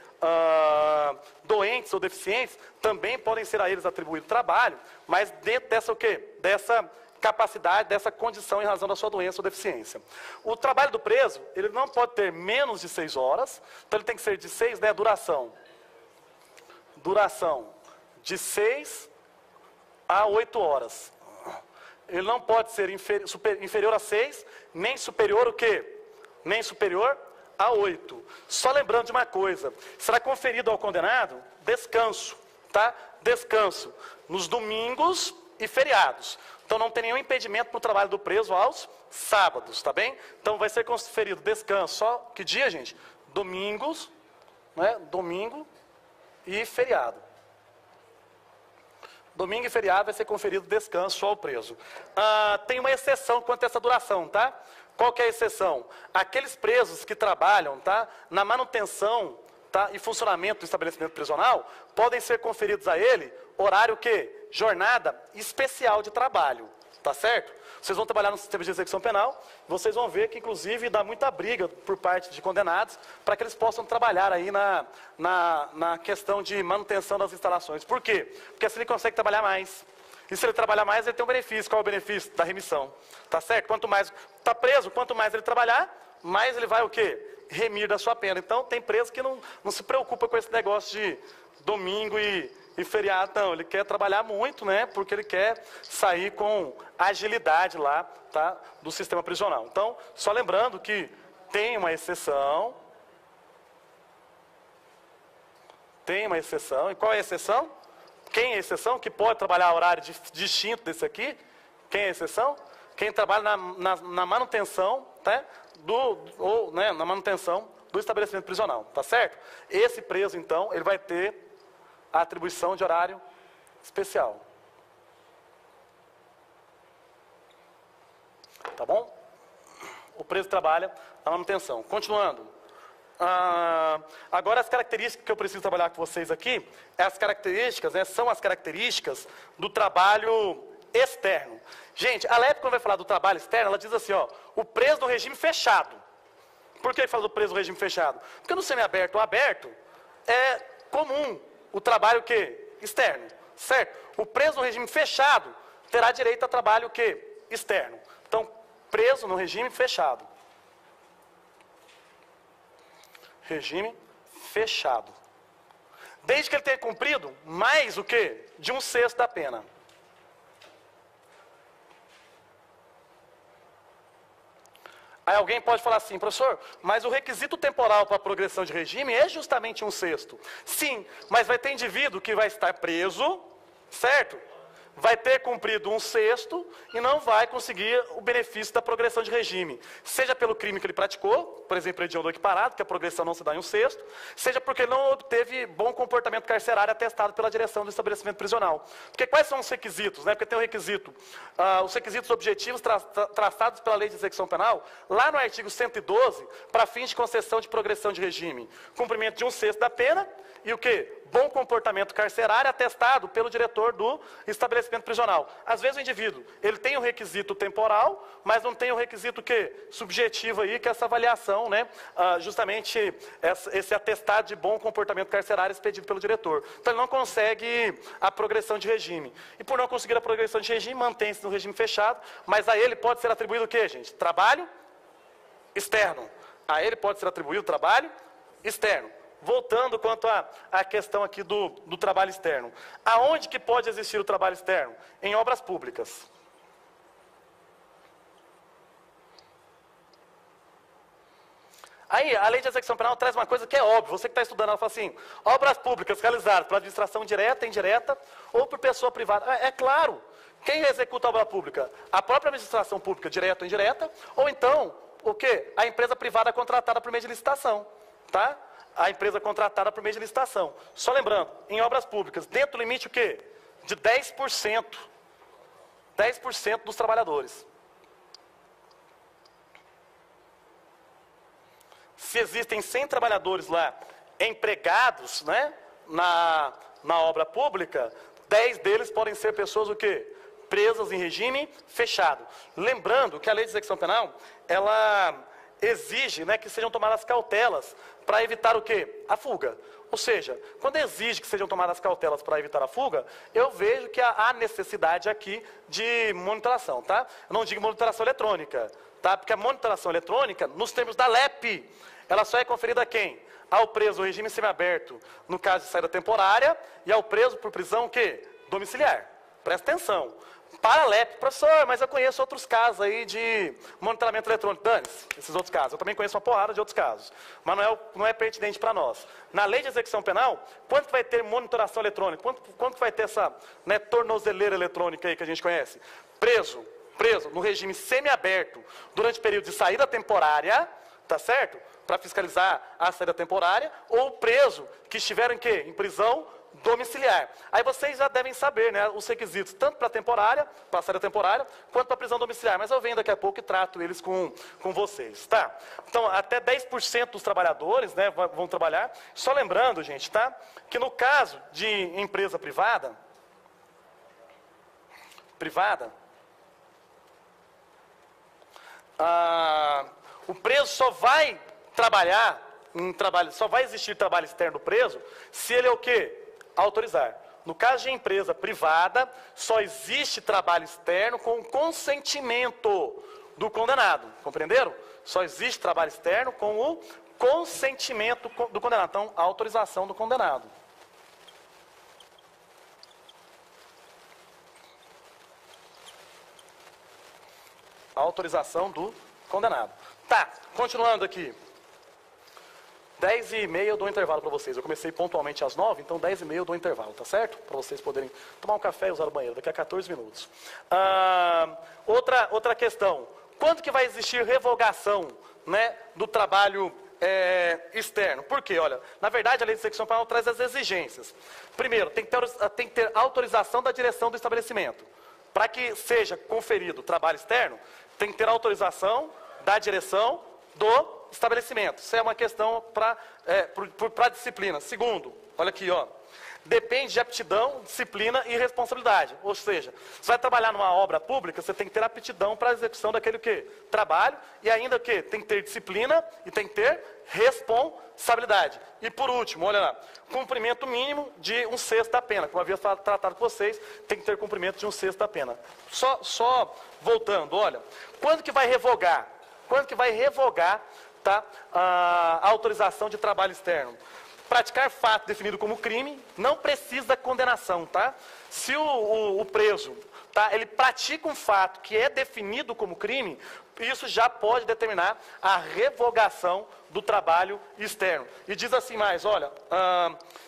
doentes ou deficientes também podem ser a eles atribuído trabalho, mas dentro dessa o quê? Dessa capacidade, dessa condição em razão da sua doença ou deficiência. O trabalho do preso, ele não pode ter menos de 6 horas, então ele tem que ser de 6, né, duração de 6 a 8 horas. Ele não pode ser inferior a 6, nem superior o quê? Nem superior a 8. Só lembrando de uma coisa, será conferido ao condenado descanso, tá? Descanso nos domingos e feriados. Então não tem nenhum impedimento para o trabalho do preso aos sábados, tá bem? Então vai ser conferido descanso só, que dia, gente? domingos, né? Domingo e feriado. Domingo e feriado vai ser conferido descanso ao preso. Tem uma exceção quanto a essa duração, tá? Qual que é a exceção? Aqueles presos que trabalham, tá, na manutenção, tá, e funcionamento do estabelecimento prisional, podem ser conferidos a ele horário que? Jornada especial de trabalho, tá certo? Vocês vão trabalhar no sistema de execução penal, vocês vão ver que, inclusive, dá muita briga por parte de condenados para que eles possam trabalhar aí na questão de manutenção das instalações. Por quê? Porque assim ele consegue trabalhar mais. E se ele trabalhar mais, ele tem um benefício. Qual é o benefício? Da remissão. Tá certo? Quanto mais está preso, quanto mais ele trabalhar, mais ele vai o quê? Remir da sua pena. Então, tem preso que não se preocupa com esse negócio de domingo e feriado, não. Ele quer trabalhar muito, né? Porque ele quer sair com agilidade lá, tá? Do sistema prisional. Então, só lembrando que tem uma exceção. Tem uma exceção. E qual é a exceção? Quem é a exceção? Que pode trabalhar horário distinto desse aqui? Quem é a exceção? Quem trabalha na manutenção, tá? Na manutenção do estabelecimento prisional, tá certo? Esse preso, então, ele vai ter a atribuição de horário especial. Tá bom? O preso trabalha na manutenção. Continuando. Agora as características que eu preciso trabalhar com vocês aqui, as características, né, são as características do trabalho externo. Gente, a LEP, quando vai falar do trabalho externo, ela diz assim, ó, o preso no regime fechado. Por que ele fala do preso no regime fechado? Porque no semiaberto ou aberto, é comum o trabalho o quê? Externo, certo? O preso no regime fechado terá direito a trabalho o quê? Externo. Então, preso no regime fechado. Regime fechado. Desde que ele tenha cumprido mais o quê? De 1/6 da pena. Aí alguém pode falar assim, professor, mas o requisito temporal para a progressão de regime é justamente 1/6. Sim, mas vai ter indivíduo que vai estar preso, certo? Vai ter cumprido 1/6 e não vai conseguir o benefício da progressão de regime. Seja pelo crime que ele praticou, por exemplo, hediondo equiparado, que a progressão não se dá em 1/6, seja porque ele não obteve bom comportamento carcerário atestado pela direção do estabelecimento prisional. Porque quais são os requisitos? Né? Porque tem o requisito, os requisitos objetivos traçados pela Lei de Execução Penal, lá no artigo 112, para fins de concessão de progressão de regime. Cumprimento de 1/6 da pena e o quê? Bom comportamento carcerário atestado pelo diretor do estabelecimento prisional. Às vezes o indivíduo, ele tem o requisito temporal, mas não tem o requisito que subjetivo aí, que é essa avaliação, né? Justamente esse atestado de bom comportamento carcerário expedido pelo diretor. Então ele não consegue a progressão de regime. E por não conseguir a progressão de regime, mantém-se no regime fechado, mas a ele pode ser atribuído o quê, gente? Trabalho externo. A ele pode ser atribuído trabalho externo. Voltando quanto à questão aqui do trabalho externo. Aonde que pode existir o trabalho externo? Em obras públicas. Aí, a Lei de Execução Penal traz uma coisa que é óbvia. Você que está estudando, ela fala assim, obras públicas realizadas por administração direta, indireta, ou por pessoa privada. É claro, quem executa a obra pública? A própria administração pública, direta ou indireta, ou então, o quê? A empresa privada contratada por meio de licitação, tá? A empresa contratada por meio de licitação. Só lembrando, em obras públicas, dentro do limite o quê? De 10%. 10% dos trabalhadores. Se existem 100 trabalhadores lá empregados, né, na obra pública, 10 deles podem ser pessoas o quê? Presas em regime fechado. Lembrando que a Lei de Execução Penal, ela exige, né, que sejam tomadas cautelas para evitar o quê? A fuga. Ou seja, quando exige que sejam tomadas cautelas para evitar a fuga, eu vejo que há necessidade aqui de monitoração, tá? Eu não digo monitoração eletrônica, tá? Porque a monitoração eletrônica, nos termos da LEP, ela só é conferida a quem? Ao preso no regime semiaberto, no caso de saída temporária, e ao preso por prisão o quê? Domiciliar. Presta atenção. Para a LEP, professor, mas eu conheço outros casos aí de monitoramento eletrônico. Dane-se, esses outros casos. Eu também conheço uma porrada de outros casos. Mas não é pertinente para nós. Na Lei de Execução Penal, quanto vai ter monitoração eletrônica? Quanto vai ter essa, né, tornozeleira eletrônica aí que a gente conhece? Preso no regime semiaberto, durante o período de saída temporária, tá certo? Para fiscalizar a saída temporária, ou o preso que estiver em quê? Em prisão domiciliar. Aí vocês já devem saber, né, os requisitos, tanto para a temporária, para a saída temporária, quanto para a prisão domiciliar. Mas eu venho daqui a pouco e trato eles com vocês, tá? Então, até 10% dos trabalhadores, né, vão trabalhar. Só lembrando, gente, tá? Que no caso de empresa privada, o preso só vai trabalhar só vai existir trabalho externo do preso se ele é o quê? Autorizar. No caso de empresa privada, só existe trabalho externo com consentimento do condenado. Compreenderam? Só existe trabalho externo com o consentimento do condenado. Então, a autorização do condenado. A autorização do condenado. Tá, continuando aqui. 10h30 eu dou um intervalo para vocês. Eu comecei pontualmente às 9, então 10h30 eu dou um intervalo, tá certo? Para vocês poderem tomar um café e usar o banheiro, daqui a 14 minutos. Outra questão. Quando que vai existir revogação, né, do trabalho externo? Por quê? Olha, na verdade a lei de execução penal traz as exigências. Primeiro, tem que ter autorização da direção do estabelecimento. Para que seja conferido trabalho externo, tem que ter autorização da direção do estabelecimento. Isso é uma questão para disciplina. Segundo, olha aqui, ó, depende de aptidão, disciplina e responsabilidade. Ou seja, você vai trabalhar numa obra pública, você tem que ter aptidão para a execução daquele o quê? Trabalho, e ainda o quê? Tem que ter disciplina e tem que ter responsabilidade. E por último, olha lá, cumprimento mínimo de 1/6 da pena. Como eu havia tratado com vocês, tem que ter cumprimento de 1/6 da pena. Só voltando, olha, quando que vai revogar? Quando que vai revogar, tá, a autorização de trabalho externo? Praticar fato definido como crime, não precisa condenação, tá? Se o preso, tá, ele pratica um fato que é definido como crime, isso já pode determinar a revogação do trabalho externo. E diz assim mais, olha,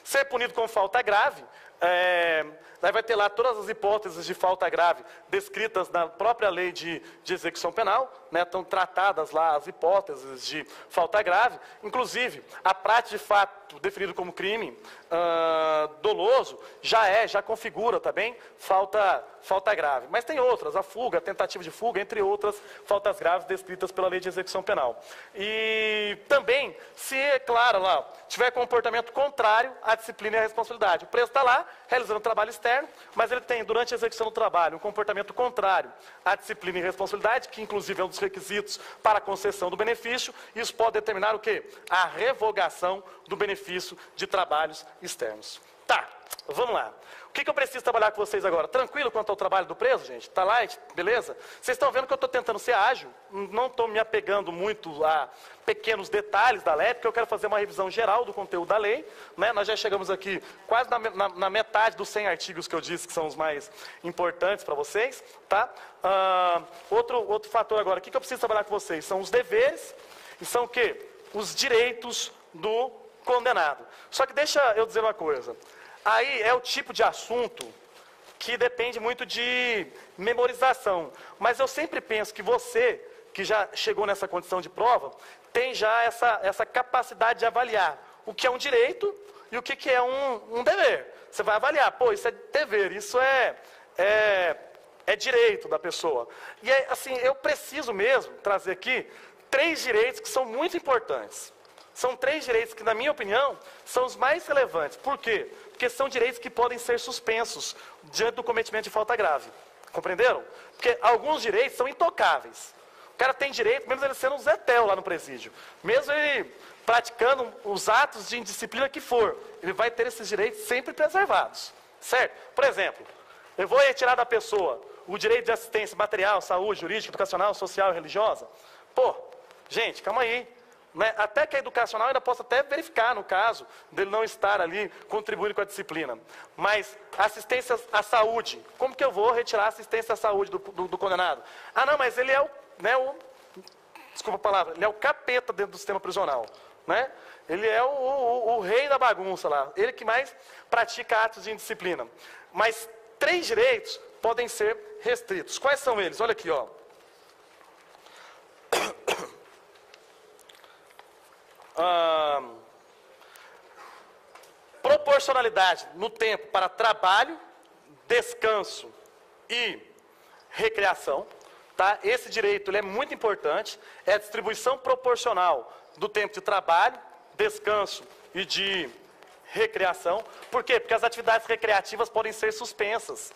ser punido com falta grave, daí vai ter lá todas as hipóteses de falta grave descritas na própria lei de execução penal, né, estão tratadas lá as hipóteses de falta grave, inclusive a prática de fato definido como crime doloso já configura também falta grave. Mas tem outras, a fuga, a tentativa de fuga, entre outras faltas graves descritas pela lei de execução penal. E também, se, claro, lá, tiver comportamento contrário à disciplina e à responsabilidade. O preso está lá, realizando trabalho externo, mas ele tem, durante a execução do trabalho, um comportamento contrário à disciplina e responsabilidade, que inclusive é um dos requisitos para a concessão do benefício. Isso pode determinar o quê? A revogação do benefício de trabalhos externos. Tá, vamos lá. O que eu preciso trabalhar com vocês agora? Tranquilo quanto ao trabalho do preso, gente? Tá light? Beleza? Vocês estão vendo que eu estou tentando ser ágil, não estou me apegando muito a pequenos detalhes da lei, porque eu quero fazer uma revisão geral do conteúdo da lei, né? Nós já chegamos aqui quase na metade dos 100 artigos que eu disse que são os mais importantes para vocês, tá? Outro fator agora, o que eu preciso trabalhar com vocês? São os deveres e são o quê? Os direitos do condenado. Só que deixa eu dizer uma coisa. Aí é o tipo de assunto que depende muito de memorização. Mas eu sempre penso que você, que já chegou nessa condição de prova, tem já essa capacidade de avaliar o que é um direito e o que é um dever. Você vai avaliar, pô, isso é dever, isso é direito da pessoa. E assim, eu preciso mesmo trazer aqui 3 direitos que são muito importantes. São 3 direitos que, na minha opinião, são os mais relevantes. Por quê? Porque são direitos que podem ser suspensos diante do cometimento de falta grave. Compreenderam? Porque alguns direitos são intocáveis. O cara tem direito, mesmo ele sendo um zetel lá no presídio. Mesmo ele praticando os atos de indisciplina que for, ele vai ter esses direitos sempre preservados. Certo? Por exemplo, eu vou retirar da pessoa o direito de assistência material, saúde, jurídica, educacional, social e religiosa. Pô, gente, calma aí. Né? Até que a educacional ainda possa até verificar, no caso, dele não estar ali contribuindo com a disciplina. Mas assistência à saúde, como que eu vou retirar a assistência à saúde do condenado? Ah, não, mas ele é desculpa a palavra, ele é o capeta dentro do sistema prisional. Né? Ele é o rei da bagunça lá, ele que mais pratica atos de indisciplina. Mas 3 direitos podem ser restritos. Quais são eles? Olha aqui, ó. proporcionalidade no tempo para trabalho, descanso e recreação. Tá? Esse direito ele é muito importante, é a distribuição proporcional do tempo de trabalho, descanso e de recreação. Por quê? Porque as atividades recreativas podem ser suspensas.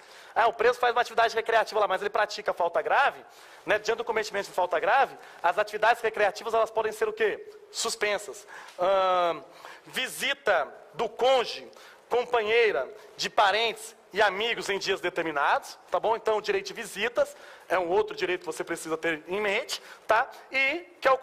O preso faz uma atividade recreativa lá, mas ele pratica falta grave, né? Diante do cometimento de falta grave, as atividades recreativas elas podem ser o quê? Suspensas. Visita do cônjuge, companheira, de parentes e amigos em dias determinados, tá bom? Então, o direito de visitas é um outro direito que você precisa ter em mente, tá? E que é o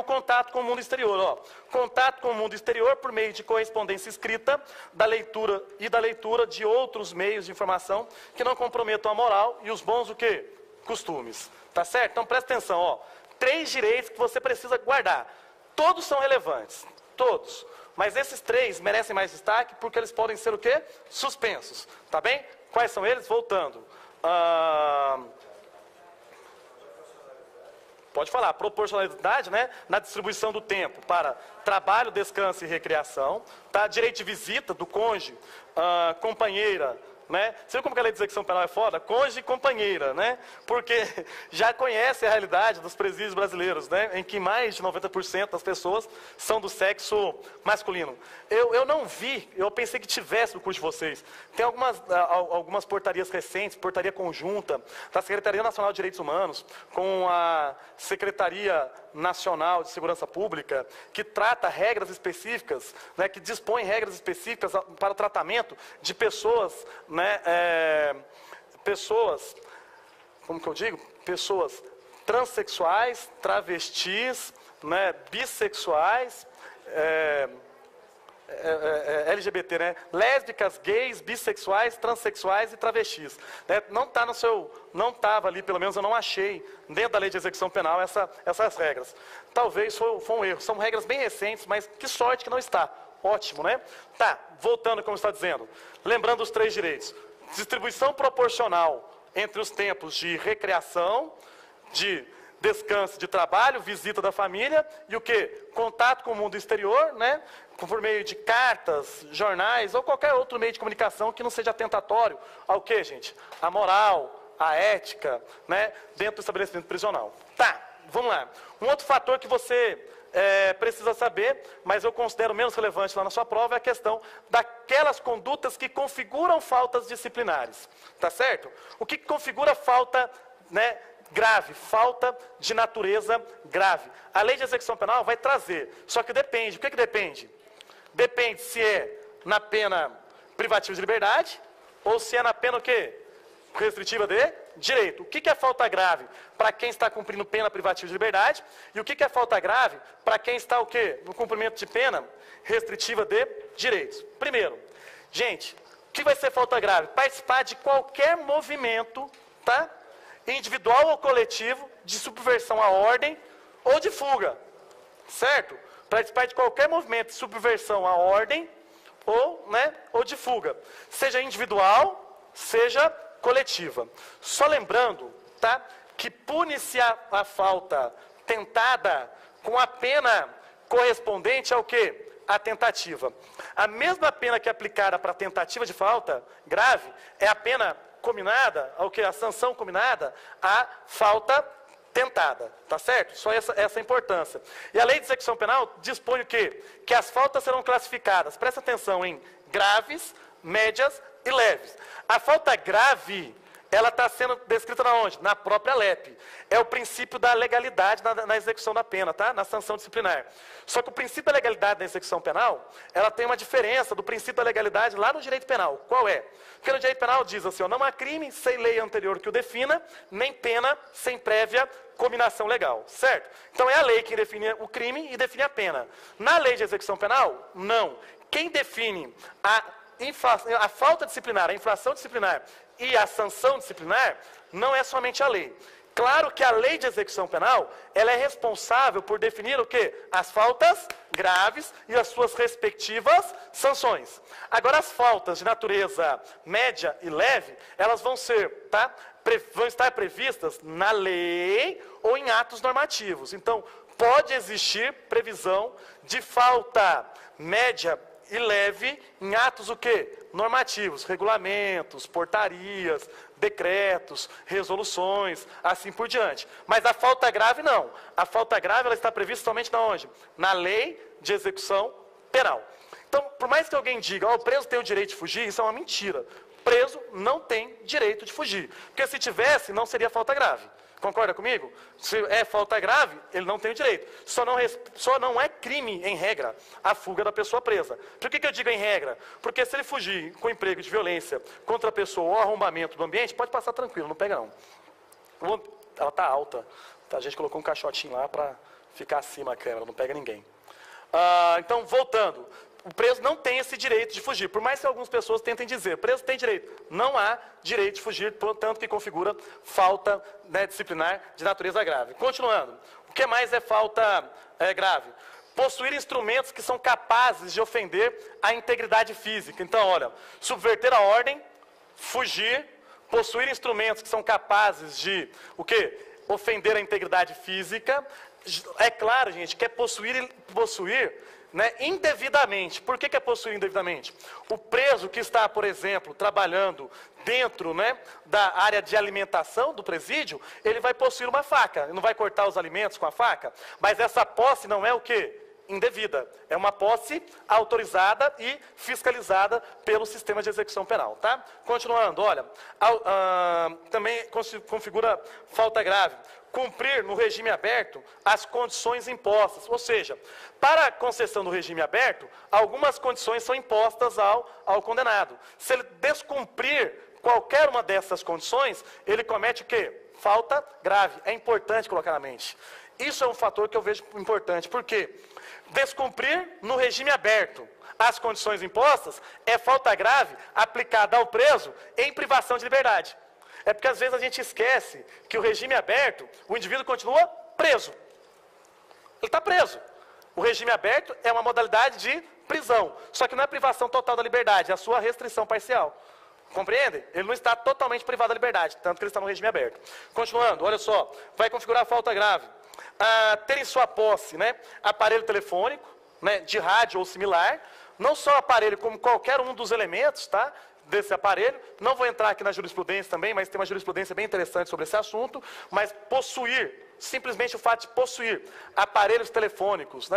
contato com o mundo exterior, ó. Contato com o mundo exterior por meio de correspondência escrita, da leitura de outros meios de informação que não comprometam a moral e os bons o quê? Costumes, tá certo? Então, presta atenção, ó. 3 direitos que você precisa guardar. Todos são relevantes, todos. Mas esses 3 merecem mais destaque porque eles podem ser o quê? Suspensos, tá bem? Quais são eles? Voltando. Pode falar, proporcionalidade, né? Na distribuição do tempo para trabalho, descanso e recreação. Tá? Direito de visita do cônjuge, companheira, né? Você viu como que a lei de execução penal é foda? Cônjuge e companheira, né? Porque já conhece a realidade dos presídios brasileiros, né? Em que mais de 90% das pessoas são do sexo masculino. Eu não vi, eu pensei que tivesse no curso de vocês. Tem algumas portarias recentes, portaria conjunta da Secretaria Nacional de Direitos Humanos com a Secretaria Nacional de Segurança Pública, que trata regras específicas, né? Que dispõe regras específicas para o tratamento de pessoas, né, como que eu digo? Pessoas transexuais, travestis, né, bissexuais, LGBT, né? Lésbicas, gays, bissexuais, transexuais e travestis. Né? Não estava ali, pelo menos eu não achei, dentro da lei de execução penal, essas regras. Talvez foi um erro. São regras bem recentes, mas que sorte que não está. Ótimo, né? Tá, voltando como está dizendo. Lembrando os 3 direitos. Distribuição proporcional entre os tempos de recreação, de descanso, de trabalho, visita da família e o quê? Contato com o mundo exterior, né? Por meio de cartas, jornais ou qualquer outro meio de comunicação que não seja atentatório ao quê, gente? A moral, a ética, né? Dentro do estabelecimento prisional. Tá, vamos lá. Um outro fator que você precisa saber, mas eu considero menos relevante lá na sua prova, é a questão daquelas condutas que configuram faltas disciplinares. Tá certo? O que configura falta, né, grave, falta de natureza grave? A lei de execução penal vai trazer, só que depende. O que depende? Depende se é na pena privativa de liberdade ou se é na pena o quê? Restritiva de direito. O que é falta grave para quem está cumprindo pena privativa de liberdade e o que é falta grave para quem está o quê? No cumprimento de pena restritiva de direitos. Primeiro, gente, o que vai ser falta grave? Participar de qualquer movimento, tá? Individual ou coletivo, de subversão à ordem ou de fuga, certo? Participar de qualquer movimento de subversão à ordem ou de fuga, seja individual, seja coletiva. Só lembrando, tá, que pune-se a falta tentada com a pena correspondente ao quê? A tentativa. A mesma pena que é aplicada para a tentativa de falta grave é a pena combinada, ao que? A sanção combinada à falta tentada, tá certo? Só essa importância. E a lei de execução penal dispõe o quê? Que as faltas serão classificadas, presta atenção, em graves, médias e leves. A falta grave, ela está sendo descrita na onde? Na própria LEP. É o princípio da legalidade na execução da pena, tá? Na sanção disciplinar. Só que o princípio da legalidade na execução penal, ela tem uma diferença do princípio da legalidade lá no direito penal. Qual é? Porque no direito penal diz assim, ó, não há crime sem lei anterior que o defina, nem pena sem prévia combinação legal, certo? Então é a lei quem define o crime e define a pena. Na lei de execução penal, não. Quem define a falta disciplinar, a infração disciplinar e a sanção disciplinar não é somente a lei. Claro que a lei de execução penal, ela é responsável por definir o quê? As faltas graves e as suas respectivas sanções. Agora, as faltas de natureza média e leve, elas vão ser, tá? Vão estar previstas na lei ou em atos normativos. Então, pode existir previsão de falta média e leve em atos o quê? Normativos, regulamentos, portarias, decretos, resoluções, assim por diante. Mas a falta grave não. A falta grave ela está prevista somente na onde? Na lei de execução penal. Então, por mais que alguém diga, o preso tem o direito de fugir, isso é uma mentira. Preso não tem direito de fugir. Porque se tivesse, não seria falta grave. Concorda comigo? Se é falta grave, ele não tem o direito. Só não é crime, em regra, a fuga da pessoa presa. Por que eu digo em regra? Porque se ele fugir com emprego de violência contra a pessoa ou arrombamento do ambiente, pode passar tranquilo, não pega não. Ela está alta. A gente colocou um caixotinho lá para ficar acima a câmera, não pega ninguém. Então, voltando. O preso não tem esse direito de fugir. Por mais que algumas pessoas tentem dizer, o preso tem direito. Não há direito de fugir, portanto que configura falta disciplinar de natureza grave. Continuando. O que mais é falta grave? Possuir instrumentos que são capazes de ofender a integridade física. Então, olha, subverter a ordem, fugir, possuir instrumentos que são capazes de, o quê? Ofender a integridade física. É claro, gente, que é possuir indevidamente. Por que é possuir indevidamente? O preso que está, por exemplo, trabalhando dentro da área de alimentação do presídio, ele vai possuir uma faca. Ele não vai cortar os alimentos com a faca, mas essa posse não é o quê? Indevida. É uma posse autorizada e fiscalizada pelo sistema de execução penal, tá? Continuando, olha, também configura falta grave. Cumprir no regime aberto as condições impostas. Ou seja, para a concessão do regime aberto, algumas condições são impostas ao condenado. Se ele descumprir qualquer uma dessas condições, ele comete o quê? Falta grave. É importante colocar na mente. Isso é um fator que eu vejo importante. Por quê? Descumprir no regime aberto as condições impostas é falta grave aplicada ao preso em privação de liberdade. É porque às vezes a gente esquece que o regime aberto, o indivíduo continua preso. Ele está preso. O regime aberto é uma modalidade de prisão. Só que não é privação total da liberdade, é a sua restrição parcial. Compreendem? Ele não está totalmente privado da liberdade, tanto que ele está no regime aberto. Continuando, olha só, vai configurar falta grave. Ter em sua posse aparelho telefônico, de rádio ou similar, não só aparelho, como qualquer um dos elementos, tá? Desse aparelho, não vou entrar aqui na jurisprudência também, mas tem uma jurisprudência bem interessante sobre esse assunto, mas possuir, simplesmente o fato de possuir aparelhos telefônicos,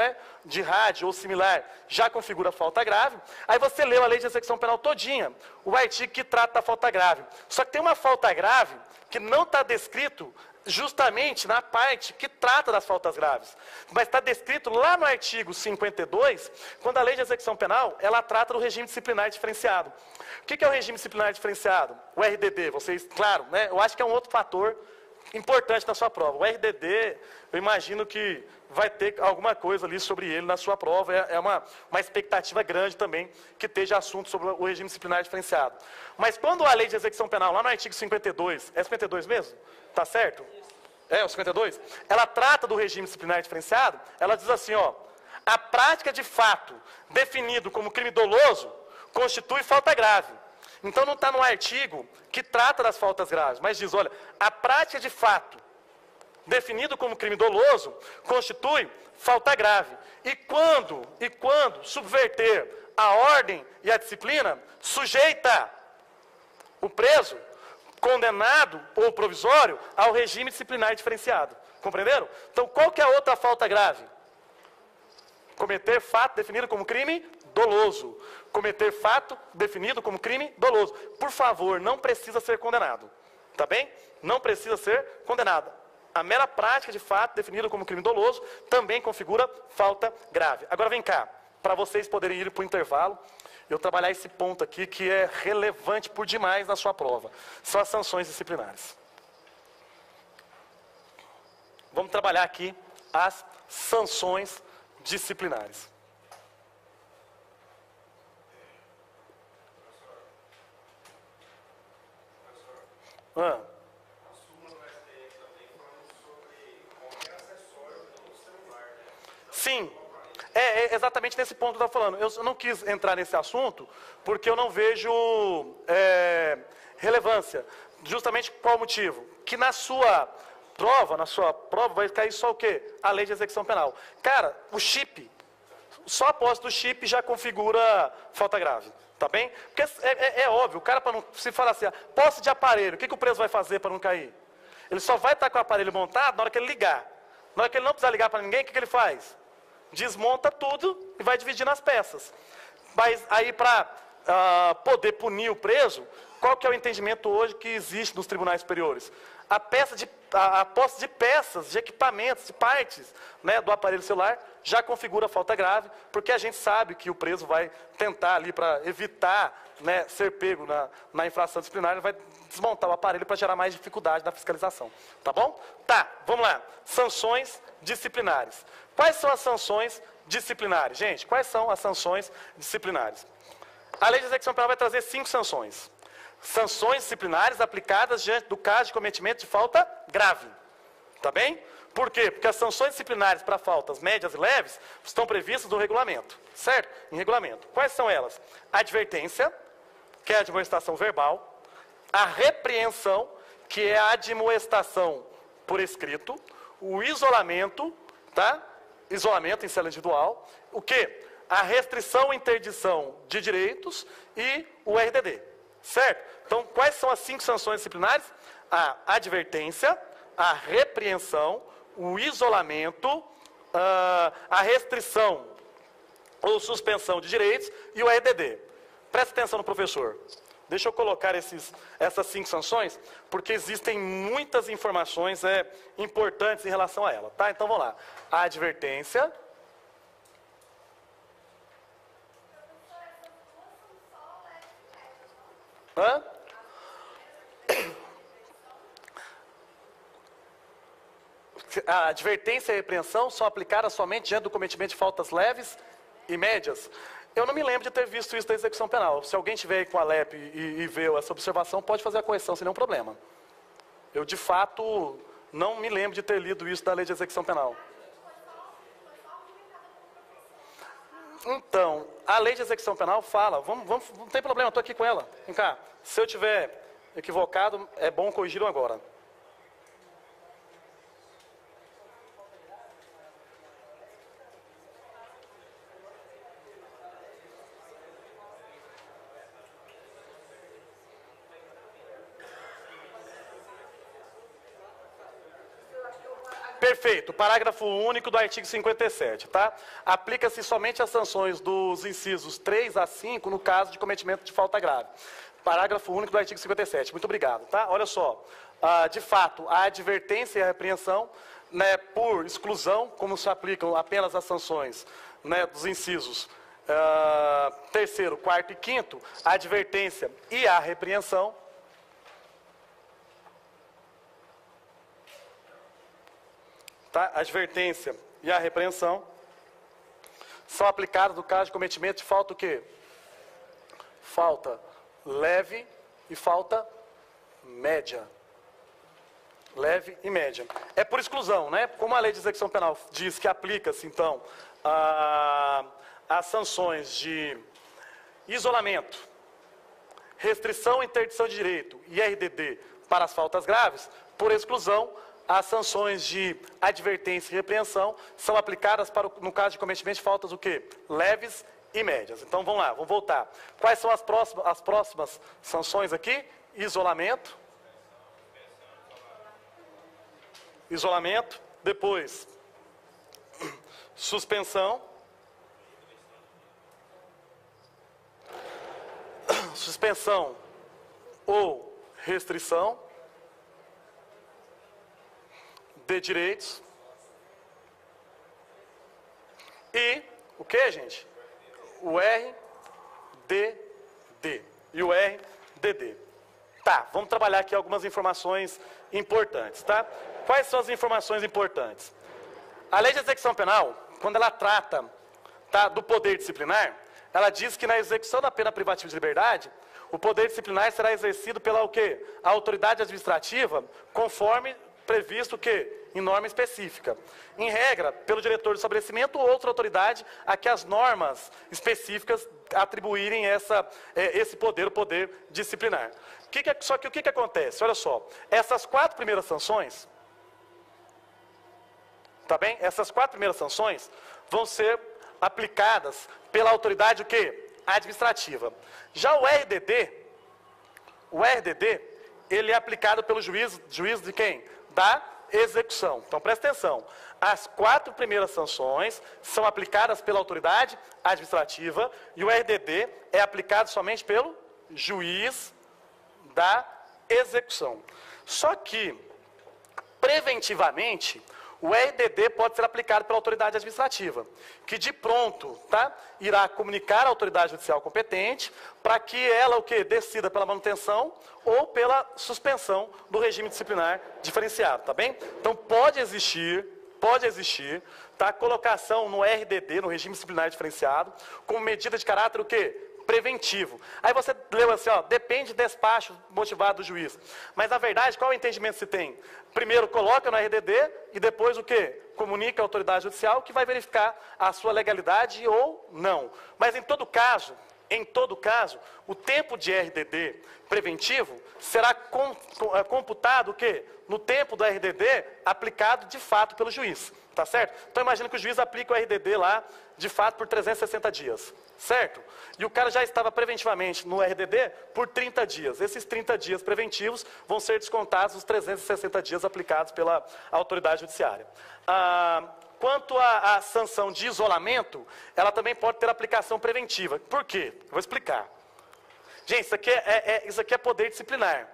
de rádio ou similar, já configura falta grave. Aí você leu a lei de execução penal todinha, o artigo que trata da falta grave. Só que tem uma falta grave que não está descrito justamente na parte que trata das faltas graves. Mas está descrito lá no artigo 52, quando a lei de execução penal, ela trata do regime disciplinar diferenciado. O que é o regime disciplinar diferenciado? O RDD, vocês, claro, eu acho que é um outro fator importante na sua prova. O RDD, eu imagino que vai ter alguma coisa ali sobre ele na sua prova, é uma expectativa grande também que esteja assunto sobre o regime disciplinar diferenciado. Mas quando a lei de execução penal, lá no artigo 52, é 52 mesmo? Tá certo? É, o 52? Ela trata do regime disciplinar diferenciado, ela diz assim, ó, a prática de fato definido como crime doloso constitui falta grave. Então não está no artigo que trata das faltas graves, mas diz, olha, a prática de fato definido como crime doloso constitui falta grave. E quando subverter a ordem e a disciplina, sujeita o preso, condenado ou provisório, ao regime disciplinar diferenciado. Compreenderam? Então, qual que é a outra falta grave? Cometer fato definido como crime doloso. Cometer fato definido como crime doloso. Por favor, não precisa ser condenado. Tá bem? Não precisa ser condenado. A mera prática de fato definido como crime doloso também configura falta grave. Agora vem cá, para vocês poderem ir para o intervalo, eu trabalhar esse ponto aqui que é relevante por demais na sua prova. São as sanções disciplinares. Vamos trabalhar aqui as sanções disciplinares. Sim, é exatamente nesse ponto que eu estava falando. Eu não quis entrar nesse assunto porque eu não vejo relevância. Justamente qual o motivo? Que na sua na sua prova, vai cair só o quê? A lei de execução penal. Cara, o chip, só a posse do chip já configura falta grave. Tá bem? Porque é óbvio, o cara, para não se falar assim, posse de aparelho, o que o preso vai fazer para não cair? Ele só vai estar com o aparelho montado na hora que ele ligar. Na hora que ele não precisar ligar para ninguém, o que ele faz? Desmonta tudo e vai dividir nas peças. Mas aí, para poder punir o preso, qual que é o entendimento hoje que existe nos tribunais superiores? A posse de peças, de equipamentos, de partes, né, do aparelho celular já configura falta grave, porque a gente sabe que o preso vai tentar ali para evitar, né, ser pego na infração disciplinar, ele vai desmontar o aparelho para gerar mais dificuldade na fiscalização. Tá bom? Tá, vamos lá. Sanções disciplinares. Quais são as sanções disciplinares? Gente, quais são as sanções disciplinares? A lei de execução penal vai trazer 5 sanções. Sanções disciplinares aplicadas diante do caso de cometimento de falta grave. Tá bem? Por quê? Porque as sanções disciplinares para faltas médias e leves estão previstas no regulamento. Certo? Em regulamento. Quais são elas? A advertência, que é a admoestação verbal. A repreensão, que é a admoestação por escrito. O isolamento, tá? Isolamento em cela individual. O quê? A restrição ou interdição de direitos e o RDD. Certo? Então, quais são as 5 sanções disciplinares? A advertência, a repreensão, o isolamento, a restrição ou suspensão de direitos e o RDD. Presta atenção no professor. Deixa eu colocar essas 5 sanções, porque existem muitas informações importantes em relação a ela. Tá? Então, vamos lá. A advertência. Hã? A advertência e a repreensão são aplicadas somente diante do cometimento de faltas leves e médias. Eu não me lembro de ter visto isso da execução penal. Se alguém tiver aí com a LEP e ver essa observação, pode fazer a correção sem nenhum problema. Eu, de fato, não me lembro de ter lido isso da lei de execução penal. Então, a lei de execução penal fala, não tem problema, estou aqui com ela. Vem cá, se eu tiver equivocado, é bom corrigi-lo agora. Perfeito, parágrafo único do artigo 57, tá? Aplica-se somente as sanções dos incisos 3 a 5 no caso de cometimento de falta grave. Parágrafo único do artigo 57, muito obrigado, tá? Olha só, de fato, a advertência e a repreensão, né, por exclusão, como se aplicam apenas as sanções, né, dos incisos 3º, 4º e 5º, a advertência e a repreensão, tá? A advertência e a repreensão são aplicadas no caso de cometimento de falta o quê? Falta leve e falta média. Leve e média. É por exclusão, né? Como a lei de execução penal diz que aplica-se, então, as sanções de isolamento, restrição e interdição de direito e RDD para as faltas graves, por exclusão, as sanções de advertência e repreensão são aplicadas no caso de cometimento de faltas o quê? Leves e médias. Então, vamos lá, vamos voltar. Quais são as próximas sanções aqui? Isolamento. Isolamento. Depois, suspensão. Suspensão ou restrição de direitos. E o que, gente? O RDD. E o RDD. Tá, vamos trabalhar aqui algumas informações importantes, tá? Quais são as informações importantes? A lei de execução penal, quando ela trata, tá, do poder disciplinar, ela diz que na execução da pena privativa de liberdade, o poder disciplinar será exercido pela o quê? A autoridade administrativa, conforme previsto o quê? Em norma específica. Em regra, pelo diretor do estabelecimento ou outra autoridade a que as normas específicas atribuírem esse poder, o poder disciplinar. Só que o que acontece? Olha só, essas 4 primeiras sanções, Tá bem? Essas 4 primeiras sanções vão ser aplicadas pela autoridade o quê? Administrativa. Já o RDD, ele é aplicado pelo juiz de quem? Da execução. Então, presta atenção. As 4 primeiras sanções são aplicadas pela autoridade administrativa e o RDD é aplicado somente pelo juiz da execução. Só que, preventivamente, o RDD pode ser aplicado pela autoridade administrativa, que de pronto, tá, irá comunicar à autoridade judicial competente para que ela o quê? Decida pela manutenção ou pela suspensão do regime disciplinar diferenciado, tá bem? Então pode existir, tá, colocação no RDD, no regime disciplinar diferenciado, como medida de caráter o quê? Preventivo. Aí você leu assim, ó, depende do despacho motivado do juiz. Mas, na verdade, qual é o entendimento que se tem? Primeiro, coloca no RDD e depois o quê? Comunica à autoridade judicial que vai verificar a sua legalidade ou não. Mas, em todo caso, o tempo de RDD preventivo será computado o quê? No tempo do RDD aplicado de fato pelo juiz. Tá certo? Então, imagina que o juiz aplica o RDD lá, de fato, por 360 dias. Certo? E o cara já estava preventivamente no RDD por 30 dias. Esses 30 dias preventivos vão ser descontados os 360 dias aplicados pela autoridade judiciária. Quanto à sanção de isolamento, ela também pode ter aplicação preventiva. Por quê? Eu vou explicar. Gente, isso aqui é poder disciplinar.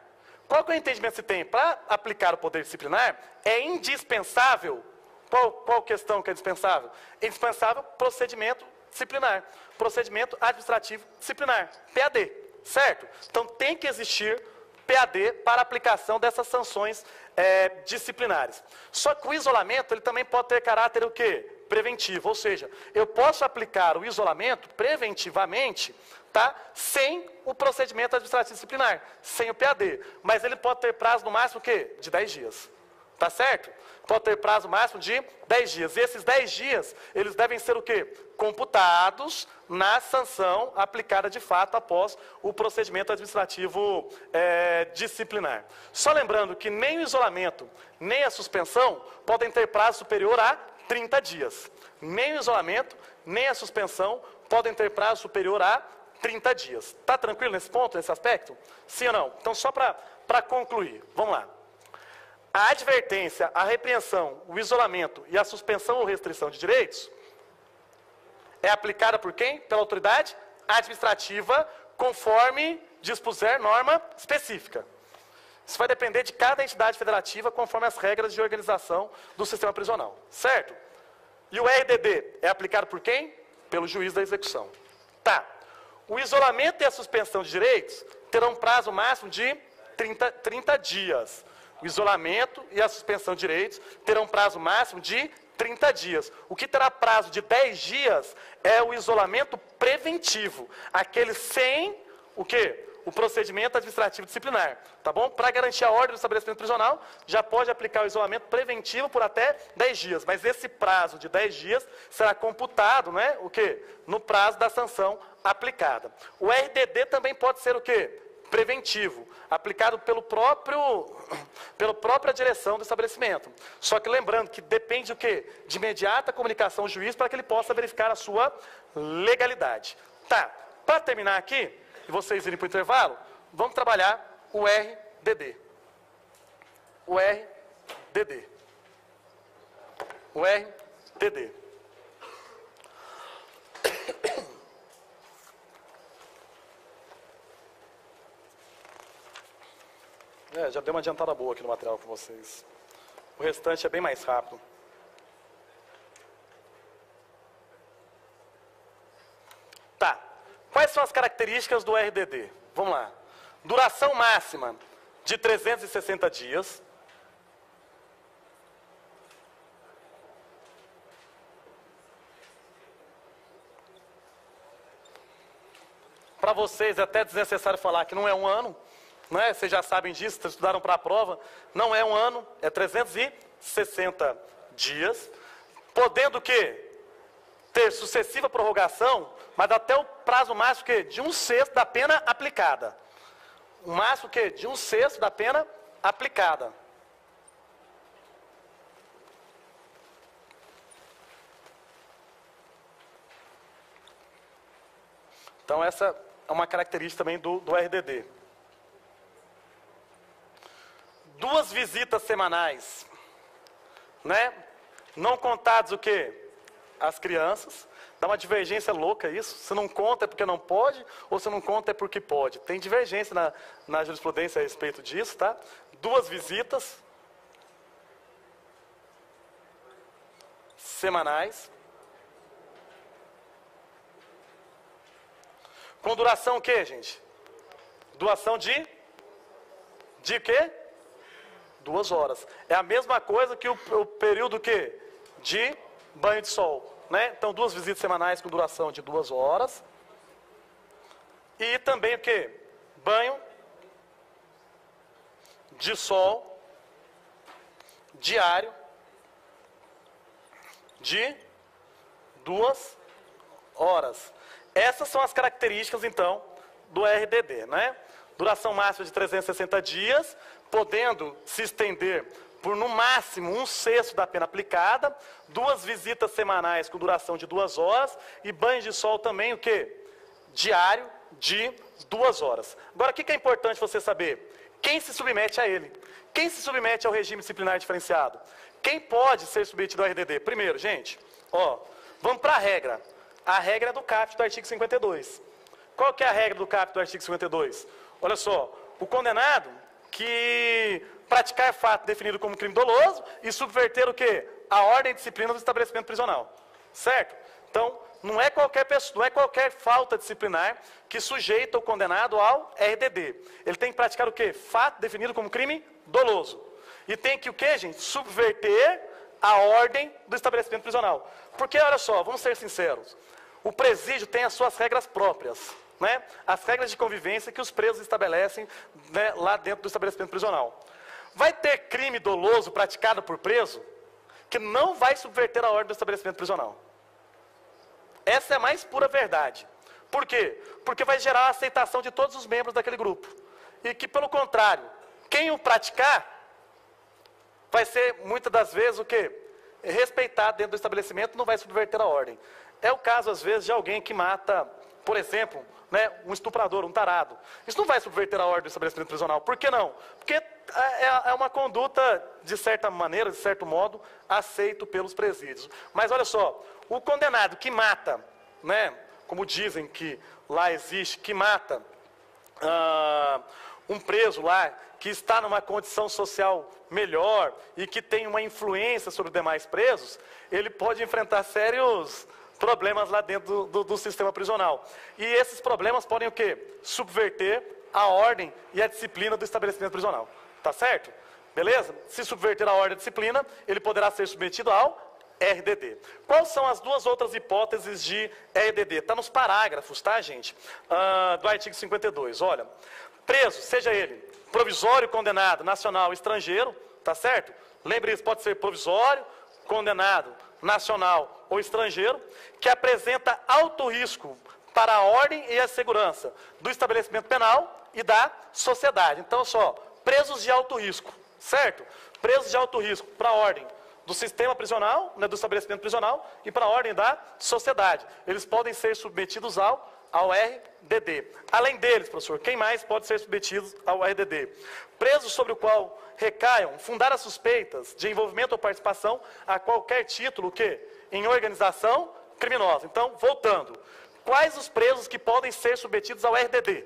Qual que é o entendimento que se tem? Para aplicar o poder disciplinar, é indispensável. Qual questão que é indispensável? É indispensável procedimento disciplinar. Procedimento administrativo disciplinar. PAD. Certo? Então tem que existir PAD para aplicação dessas sanções disciplinares. Só que o isolamento ele também pode ter caráter o quê? Preventivo. Ou seja, eu posso aplicar o isolamento preventivamente, tá? Sem o procedimento administrativo disciplinar, sem o PAD. Mas ele pode ter prazo no máximo o quê? De 10 dias. Tá certo? Pode ter prazo máximo de 10 dias. E esses 10 dias, eles devem ser o quê? Computados na sanção aplicada de fato após o procedimento administrativo disciplinar. Só lembrando que nem o isolamento, nem a suspensão podem ter prazo superior a 30 dias. Nem o isolamento, nem a suspensão podem ter prazo superior a 30 dias. Tá tranquilo nesse ponto, nesse aspecto? Sim ou não? Então, só para concluir, vamos lá. A advertência, a repreensão, o isolamento e a suspensão ou restrição de direitos é aplicada por quem? Pela autoridade administrativa, conforme dispuser norma específica. Isso vai depender de cada entidade federativa, conforme as regras de organização do sistema prisional. Certo? E o RDD é aplicado por quem? Pelo juiz da execução. Tá. O isolamento e a suspensão de direitos terão um prazo máximo de 30 dias. O isolamento e a suspensão de direitos terão um prazo máximo de 30 dias. O que terá prazo de 10 dias é o isolamento preventivo. Aquele sem o quê? O procedimento administrativo disciplinar. Tá bom? Para garantir a ordem do estabelecimento prisional, já pode aplicar o isolamento preventivo por até 10 dias. Mas esse prazo de 10 dias será computado, né? O quê? No prazo da sanção aplicada. O RDD também pode ser o quê? Preventivo, aplicado pela própria direção do estabelecimento. Só que lembrando que depende do quê? De imediata comunicação ao juiz para que ele possa verificar a sua legalidade. Tá, para terminar aqui, e vocês irem para o intervalo, vamos trabalhar o RDD. O RDD. O RDD. Já dei uma adiantada boa aqui no material com vocês. O restante é bem mais rápido. Tá. Quais são as características do RDD? Vamos lá. Duração máxima de 360 dias. Para vocês é até desnecessário falar que não é um ano. Não é? Vocês já sabem disso, vocês estudaram para a prova. Não é um ano, é 360 dias. Podendo o quê? Ter sucessiva prorrogação, mas até o prazo máximo que de 1/6 da pena aplicada. O máximo que de 1/6 da pena aplicada. Então, essa é uma característica também do RDD. 2 visitas semanais, né? Não contados o quê? As crianças. Dá uma divergência louca isso. Se não conta é porque não pode, ou se não conta é porque pode. Tem divergência na jurisprudência a respeito disso, tá? 2 visitas semanais. Com duração o quê, gente? Duração de quê? 2 horas. É a mesma coisa que o período quê? De banho de sol. Né? Então, 2 visitas semanais com duração de 2 horas. E também o quê? Banho de sol diário de 2 horas. Essas são as características, então, do RDD, né? Duração máxima de 360 dias, podendo se estender por, no máximo, 1/6 da pena aplicada, 2 visitas semanais com duração de 2 horas, e banho de sol também, o quê? Diário de 2 horas. Agora, o que é importante você saber? Quem se submete a ele? Quem se submete ao regime disciplinar diferenciado? Quem pode ser submetido ao RDD? Primeiro, gente, ó, vamos para a regra. A regra é do caput do artigo 52. Qual que é a regra do caput do artigo 52? Olha só, o condenado que praticar fato definido como crime doloso e subverter o quê? A ordem e disciplina do estabelecimento prisional. Certo? Então, não é qualquer pessoa, não é qualquer falta disciplinar que sujeita o condenado ao RDD. Ele tem que praticar o quê? Fato definido como crime doloso. E tem que o quê, gente? Subverter a ordem do estabelecimento prisional. Porque, olha só, vamos ser sinceros, o presídio tem as suas regras próprias, né? As regras de convivência que os presos estabelecem, né, lá dentro do estabelecimento prisional. Vai ter crime doloso praticado por preso que não vai subverter a ordem do estabelecimento prisional. Essa é a mais pura verdade. Por quê? Porque vai gerar a aceitação de todos os membros daquele grupo. E que, pelo contrário, quem o praticar vai ser, muitas das vezes, o quê? Respeitado dentro do estabelecimento, não vai subverter a ordem. É o caso, às vezes, de alguém que mata, por exemplo, né, um estuprador, um tarado. Isso não vai subverter a ordem do estabelecimento prisional. Por que não? Porque é uma conduta, de certa maneira, de certo modo, aceito pelos presídios. Mas olha só, o condenado que mata, né, como dizem que lá existe, que mata um preso lá, que está numa condição social melhor e que tem uma influência sobre os demais presos, ele pode enfrentar sérios problemas lá dentro do sistema prisional. E esses problemas podem o quê? Subverter a ordem e a disciplina do estabelecimento prisional. Tá certo? Beleza? Se subverter a ordem e a disciplina, ele poderá ser submetido ao RDD. Quais são as 2 outras hipóteses de RDD? Está nos parágrafos, tá, gente? Do artigo 52. Olha, preso, seja ele provisório, condenado, nacional, estrangeiro, tá certo? Lembre isso, pode ser provisório, condenado, nacional ou estrangeiro, que apresenta alto risco para a ordem e a segurança do estabelecimento penal e da sociedade. Então, só, presos de alto risco, certo? Presos de alto risco para a ordem do sistema prisional, né, do estabelecimento prisional, e para a ordem da sociedade. Eles podem ser submetidos ao RDD. Além deles, professor, quem mais pode ser submetido ao RDD? Presos sobre o qual recaiam fundadas suspeitas de envolvimento ou participação a qualquer título, o quê? Em organização criminosa. Então, voltando, quais os presos que podem ser submetidos ao RDD?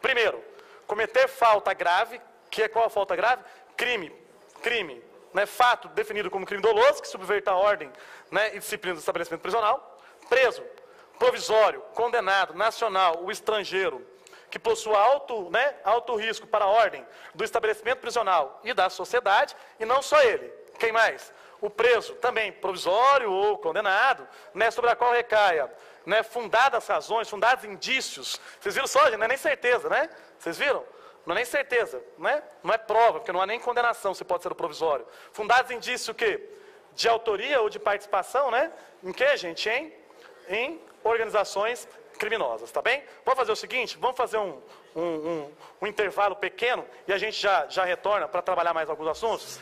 Primeiro, cometer falta grave, que é qual a falta grave? Crime, né, fato definido como crime doloso, que subverta a ordem, né, e disciplina do estabelecimento prisional. Preso, provisório, condenado, nacional ou estrangeiro, que possua alto risco para a ordem do estabelecimento prisional e da sociedade, e não só ele. Quem mais? O preso, também provisório ou condenado, né, sobre a qual recaia, né, fundadas razões, fundados indícios. Vocês viram só, gente? Não é nem certeza, né? Vocês viram? Não é nem certeza, né? Não é prova, porque não há nem condenação se pode ser o provisório. Fundados indícios o quê? De autoria ou de participação, né? Em que, gente? Em organizações criminosas, tá bem? Vamos fazer o seguinte, vamos fazer um intervalo pequeno e a gente já retorna para trabalhar mais alguns assuntos.